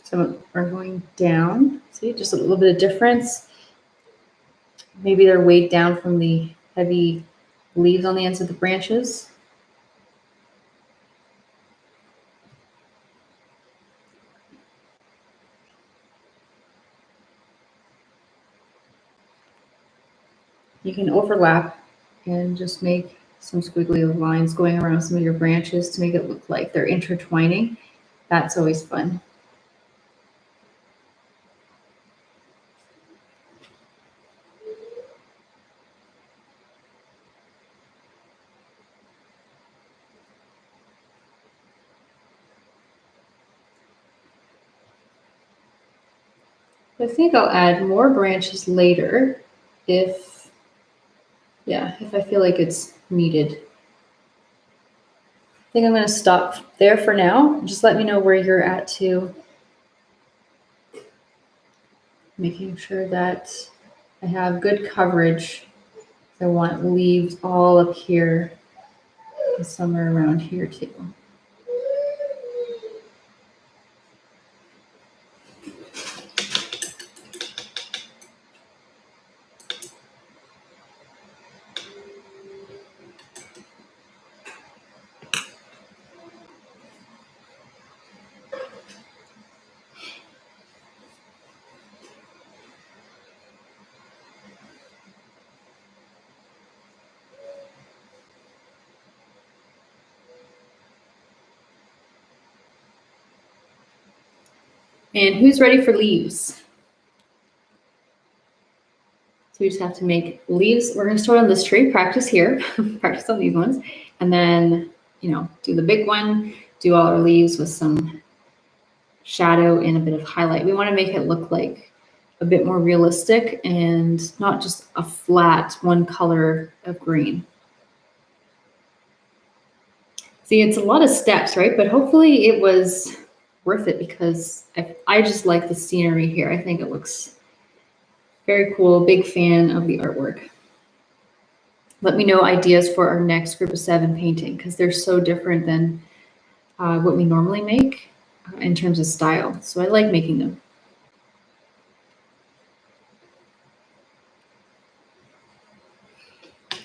[SPEAKER 1] So we're going down. See, just a little bit of difference. Maybe they're weighed down from the heavy leaves on the ends of the branches. You can overlap and just make some squiggly lines going around some of your branches to make it look like they're intertwining. That's always fun. I think I'll add more branches later if I feel like it's needed. I think I'm going to stop there for now. Just let me know where you're at too. Making sure that I have good coverage. I want leaves all up here and somewhere around here too. And who's ready for leaves? So we just have to make leaves. We're going to start on this tree, practice here, practice on these ones, and then, do the big one, do all our leaves with some shadow and a bit of highlight. We want to make it look like a bit more realistic and not just a flat one color of green. See, it's a lot of steps, right? But hopefully it was worth it because I just like the scenery here. I think it looks very cool. Big fan of the artwork. Let me know ideas for our next group of 7 painting because they're so different than what we normally make in terms of style. So I like making them.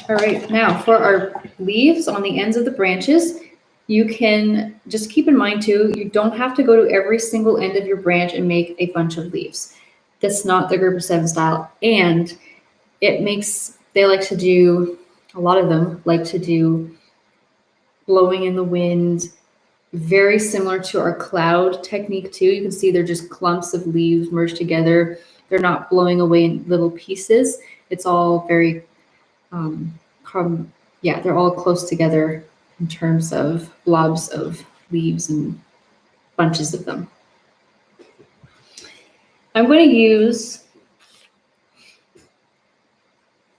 [SPEAKER 1] All right, now for our leaves on the ends of the branches, you can just keep in mind too, you don't have to go to every single end of your branch and make a bunch of leaves. That's not the group of 7 style. And they like to do, a lot of them like to do blowing in the wind, very similar to our cloud technique too. You can see they're just clumps of leaves merged together. They're not blowing away in little pieces. It's all very, they're all close together in terms of blobs of leaves and bunches of them. I'm going to use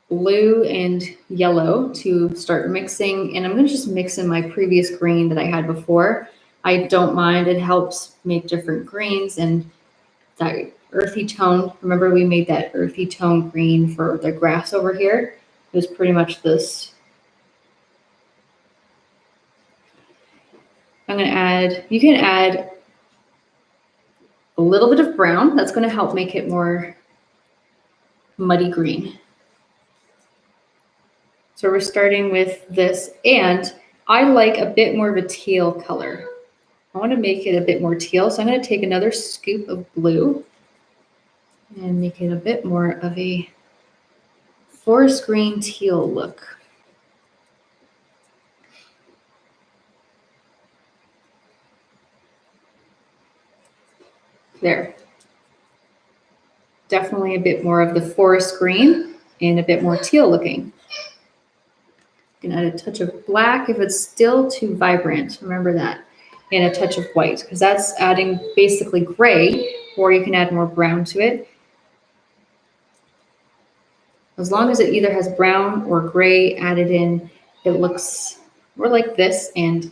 [SPEAKER 1] blue and yellow to start mixing, and I'm going to just mix in my previous green that I had before. I don't mind. It helps make different greens and that earthy tone. Remember we made that earthy tone green for the grass over here? It was pretty much this. You can add a little bit of brown. That's going to help make it more muddy green. So we're starting with this, and I like a bit more of a teal color. I want to make it a bit more teal, so I'm going to take another scoop of blue and make it a bit more of a forest green teal look. There. Definitely a bit more of the forest green and a bit more teal looking. You can add a touch of black if it's still too vibrant. Remember that. And a touch of white because that's adding basically gray, or you can add more brown to it. As long as it either has brown or gray added in, it looks more like this and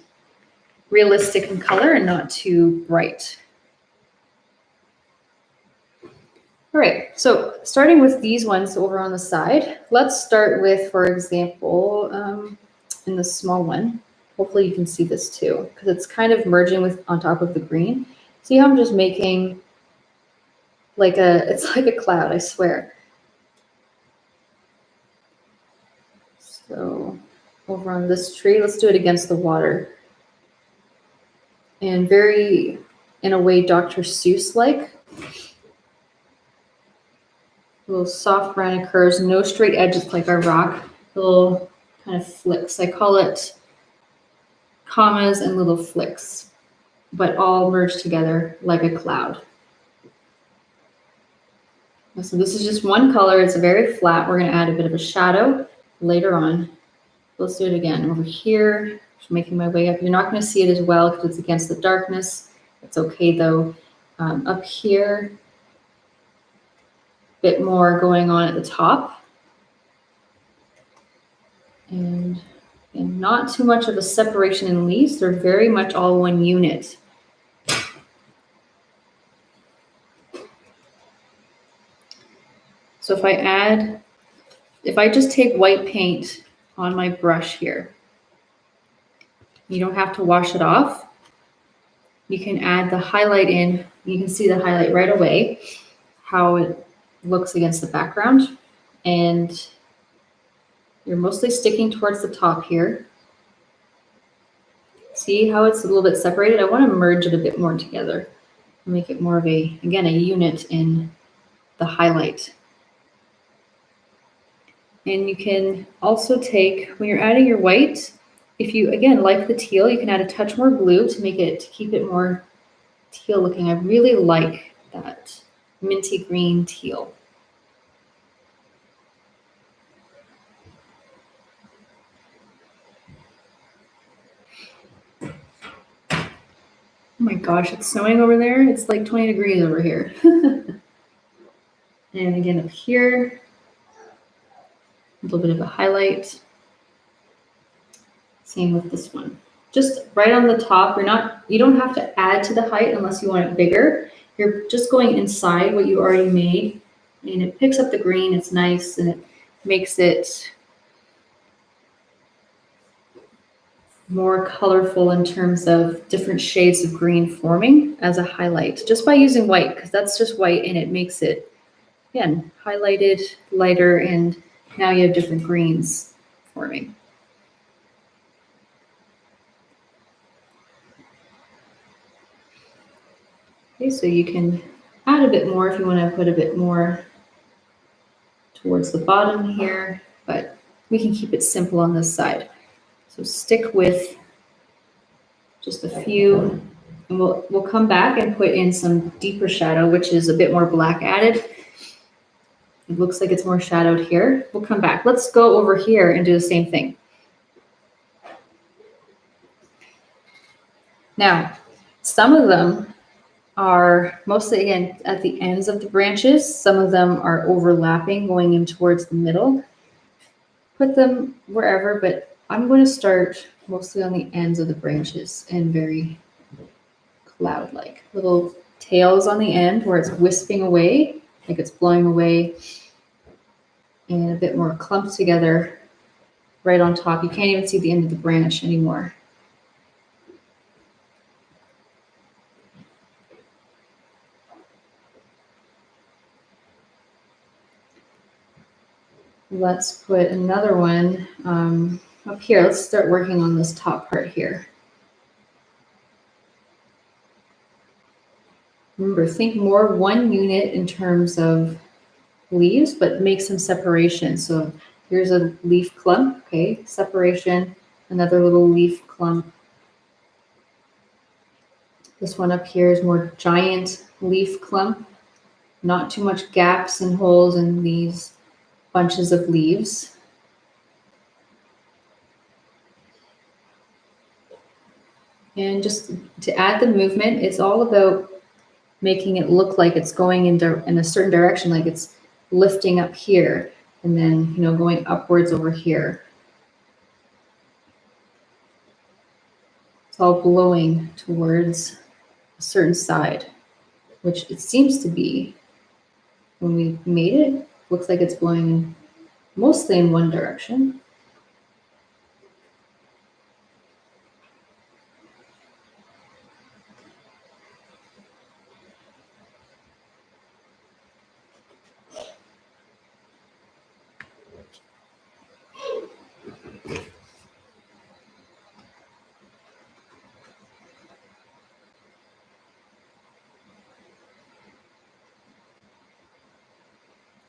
[SPEAKER 1] realistic in color and not too bright. All right, so starting with these ones over on the side, let's start with, for example, in the small one. Hopefully you can see this too, because it's kind of merging with on top of the green. See how I'm just making it's like a cloud, I swear. So over on this tree, let's do it against the water. And very, in a way, Dr. Seuss-like. Little soft rounded curves, no straight edges like our rock. Little kind of flicks. I call it commas and little flicks, but all merged together like a cloud. So this is just one color. It's very flat. We're going to add a bit of a shadow later on. Let's do it again over here. Just making my way up. You're not going to see it as well because it's against the darkness. It's okay though. Up here, a bit more going on at the top. And not too much of a separation in leaves. They're very much all one unit. So if I just take white paint on my brush here, you don't have to wash it off. You can add the highlight in. You can see the highlight right away, how it looks against the background. And you're mostly sticking towards the top here. See how it's a little bit separated? I want to merge it a bit more together. Make it more of a unit in the highlight. And you can also take, when you're adding your white, if you, again, like the teal, you can add a touch more blue to keep it more teal looking. I really like that minty green teal. Oh my gosh, it's snowing over there. It's like 20 degrees over here. And again, up here, a little bit of a highlight. Same with this one. Just right on the top, you don't have to add to the height unless you want it bigger. You're just going inside what you already made, and it picks up the green. It's nice, and it makes it more colorful in terms of different shades of green forming as a highlight, just by using white, because that's just white, and it makes it, again, highlighted, lighter, and now you have different greens forming. Okay, so you can add a bit more if you want to put a bit more towards the bottom here, but we can keep it simple on this side. So stick with just a few, and we'll come back and put in some deeper shadow, which is a bit more black added. It looks like it's more shadowed here. We'll come back. Let's go over here and do the same thing. Now, some of them are mostly, again, at the ends of the branches. Some of them are overlapping, going in towards the middle. Put them wherever, but I'm going to start mostly on the ends of the branches and very cloud-like. Little tails on the end where it's wisping away, like it's blowing away, and a bit more clumped together right on top. You can't even see the end of the branch anymore. Let's put another one up here. Let's start working on this top part here. Remember, think more one unit in terms of leaves, but make some separation. So here's a leaf clump, okay, separation, another little leaf clump. This one up here is more giant leaf clump, not too much gaps and holes in these bunches of leaves. And just to add the movement, it's all about making it look like it's going in a certain direction, like it's lifting up here and then, going upwards over here. It's all blowing towards a certain side, which it seems to be when we made it. Looks like it's blowing mostly in one direction.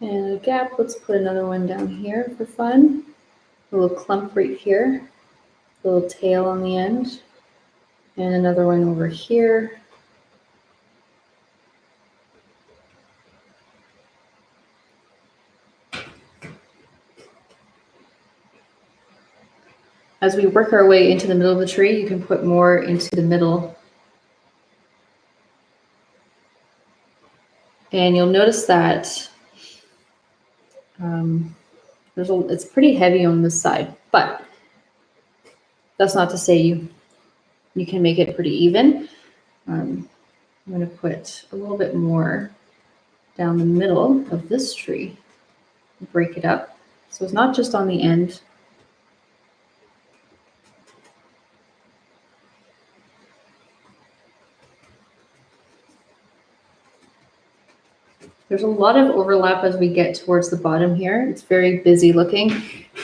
[SPEAKER 1] And a gap, let's put another one down here for fun. A little clump right here, a little tail on the end, and another one over here. As we work our way into the middle of the tree, you can put more into the middle. And you'll notice that it's pretty heavy on this side, but that's not to say you can make it pretty even. I'm going to put a little bit more down the middle of this tree, break it up. So it's not just on the end. There's a lot of overlap as we get towards the bottom here. It's very busy looking,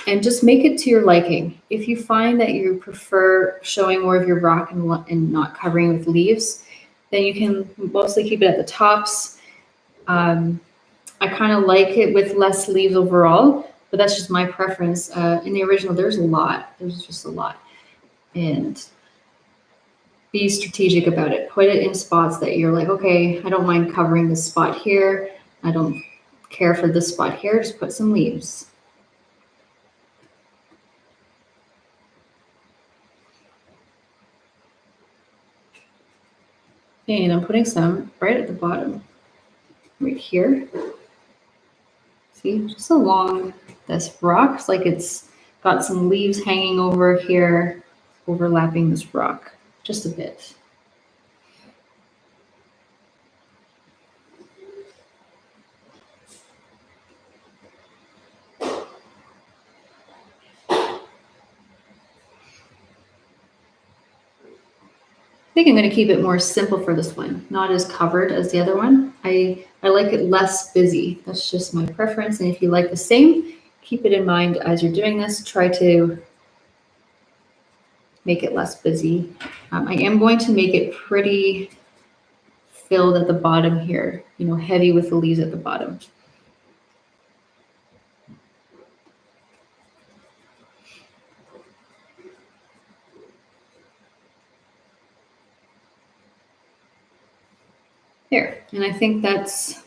[SPEAKER 1] and just make it to your liking. If you find that you prefer showing more of your rock and not covering with leaves, then you can mostly keep it at the tops. I kind of like it with less leaves overall, but that's just my preference. In the original, there's just a lot. And be strategic about it. Put it in spots that you're like, okay, I don't mind covering this spot here. I don't care for this spot here. Just put some leaves. And I'm putting some right at the bottom, right here. See, just along this rock. It's like it's got some leaves hanging over here, overlapping this rock just a bit. I think I'm going to keep it more simple for this one, not as covered as the other one. I like it less busy. That's just my preference. And if you like the same, keep it in mind as you're doing this. Try to make it less busy. I am going to make it pretty filled at the bottom here, heavy with the leaves at the bottom. There, and I think that's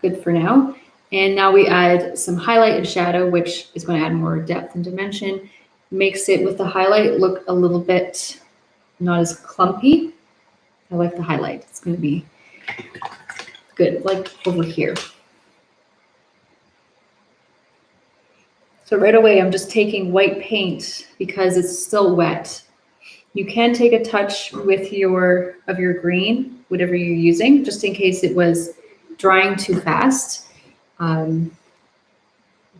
[SPEAKER 1] good for now. And now we add some highlight and shadow, which is going to add more depth and dimension. Makes it, with the highlight, look a little bit not as clumpy. I like the highlight. It's going to be good, like over here. So right away, I'm just taking white paint because it's still wet. You can take a touch with your green, whatever you're using, just in case it was drying too fast.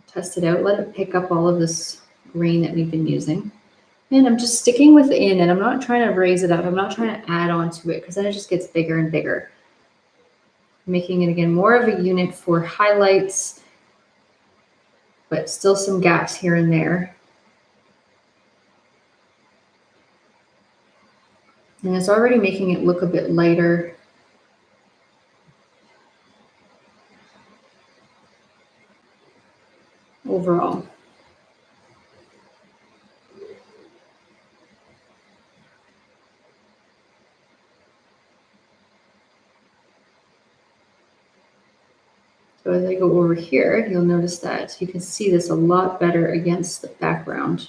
[SPEAKER 1] Test it out, let it pick up all of this green that we've been using. And I'm just sticking within, and I'm not trying to raise it up. I'm not trying to add on to it because then it just gets bigger and bigger. Making it, again, more of a unit for highlights, but still some gaps here and there. And it's already making it look a bit lighter. Overall. So as I go over here, you'll notice that you can see this a lot better against the background.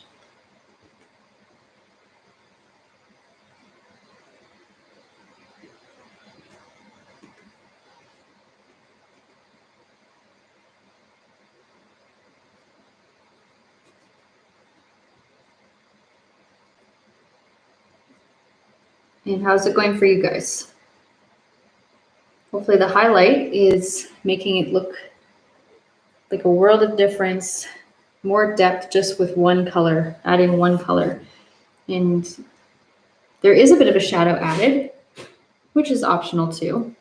[SPEAKER 1] And how's it going for you guys? Hopefully the highlight is making it look like a world of difference, more depth just with one color, adding one color. And there is a bit of a shadow added, which is optional too.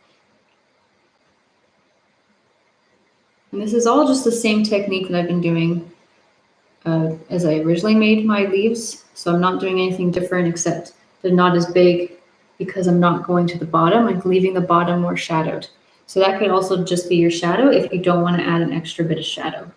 [SPEAKER 1] And this is all just the same technique that I've been doing as I originally made my leaves. So I'm not doing anything different, except they're not as big because I'm not going to the bottom. I'm leaving the bottom more shadowed. So that could also just be your shadow if you don't want to add an extra bit of shadow.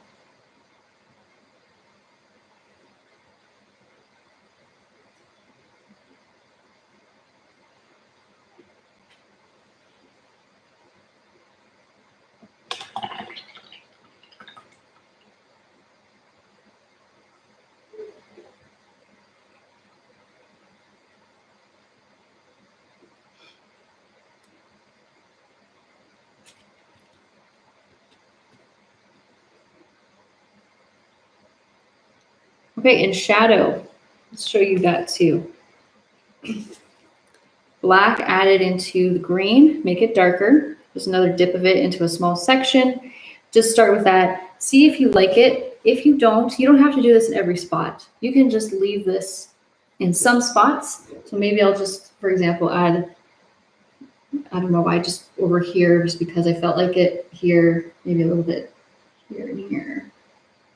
[SPEAKER 1] Okay, and shadow, let's show you that too. Black added into the green, make it darker. Just another dip of it into a small section. Just start with that. See if you like it. If you don't have to do this in every spot. You can just leave this in some spots. So maybe I'll just, for example, add, I don't know why, just over here, just because I felt like it here, maybe a little bit here and here,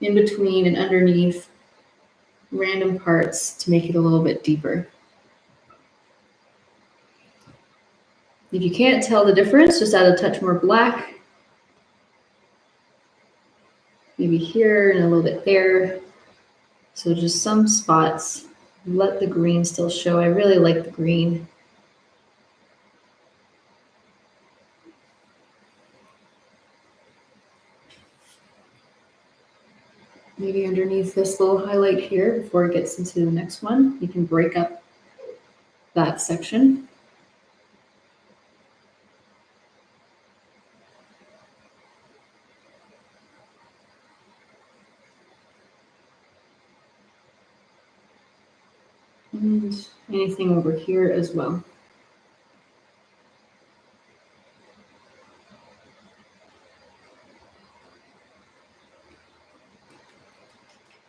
[SPEAKER 1] in between and underneath random parts to make it a little bit deeper. If you can't tell the difference, just add a touch more black. Maybe here and a little bit there. So just some spots, let the green still show. I really like the green. Maybe underneath this little highlight here before it gets into the next one, you can break up that section. And anything over here as well.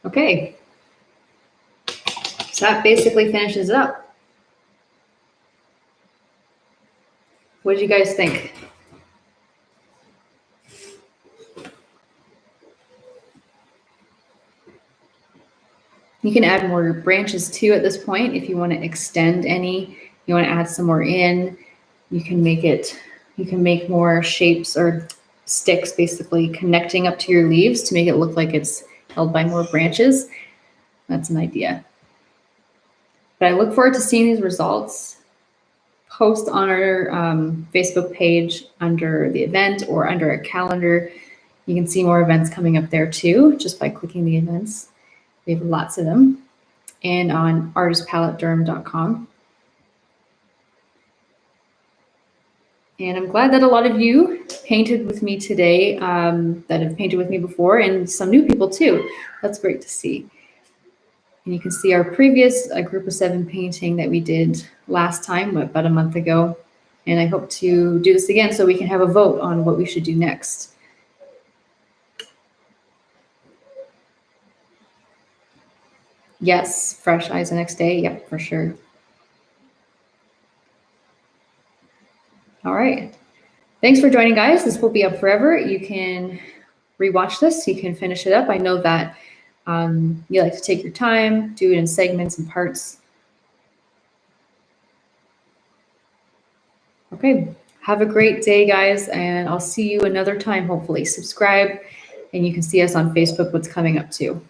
[SPEAKER 1] Okay, so that basically finishes it up. What did you guys think? You can add more branches too at this point if you want to extend any. You want to add some more in. You can make more shapes or sticks basically connecting up to your leaves to make it look like it's held by more branches. That's an idea. But I look forward to seeing these results. Post on our Facebook page under the event or under a calendar. You can see more events coming up there too, just by clicking the events. We have lots of them. And on artistpalettederm.com. And I'm glad that a lot of you painted with me today that have painted with me before, and some new people too. That's great to see. And you can see our previous group of 7 painting that we did last time, about a month ago. And I hope to do this again so we can have a vote on what we should do next. Yes, fresh eyes the next day. Yep, for sure. All right. Thanks for joining, guys. This will be up forever. You can rewatch this. You can finish it up. I know that you like to take your time, do it in segments and parts. Okay. Have a great day, guys, and I'll see you another time, hopefully. Subscribe, and you can see us on Facebook, what's coming up too.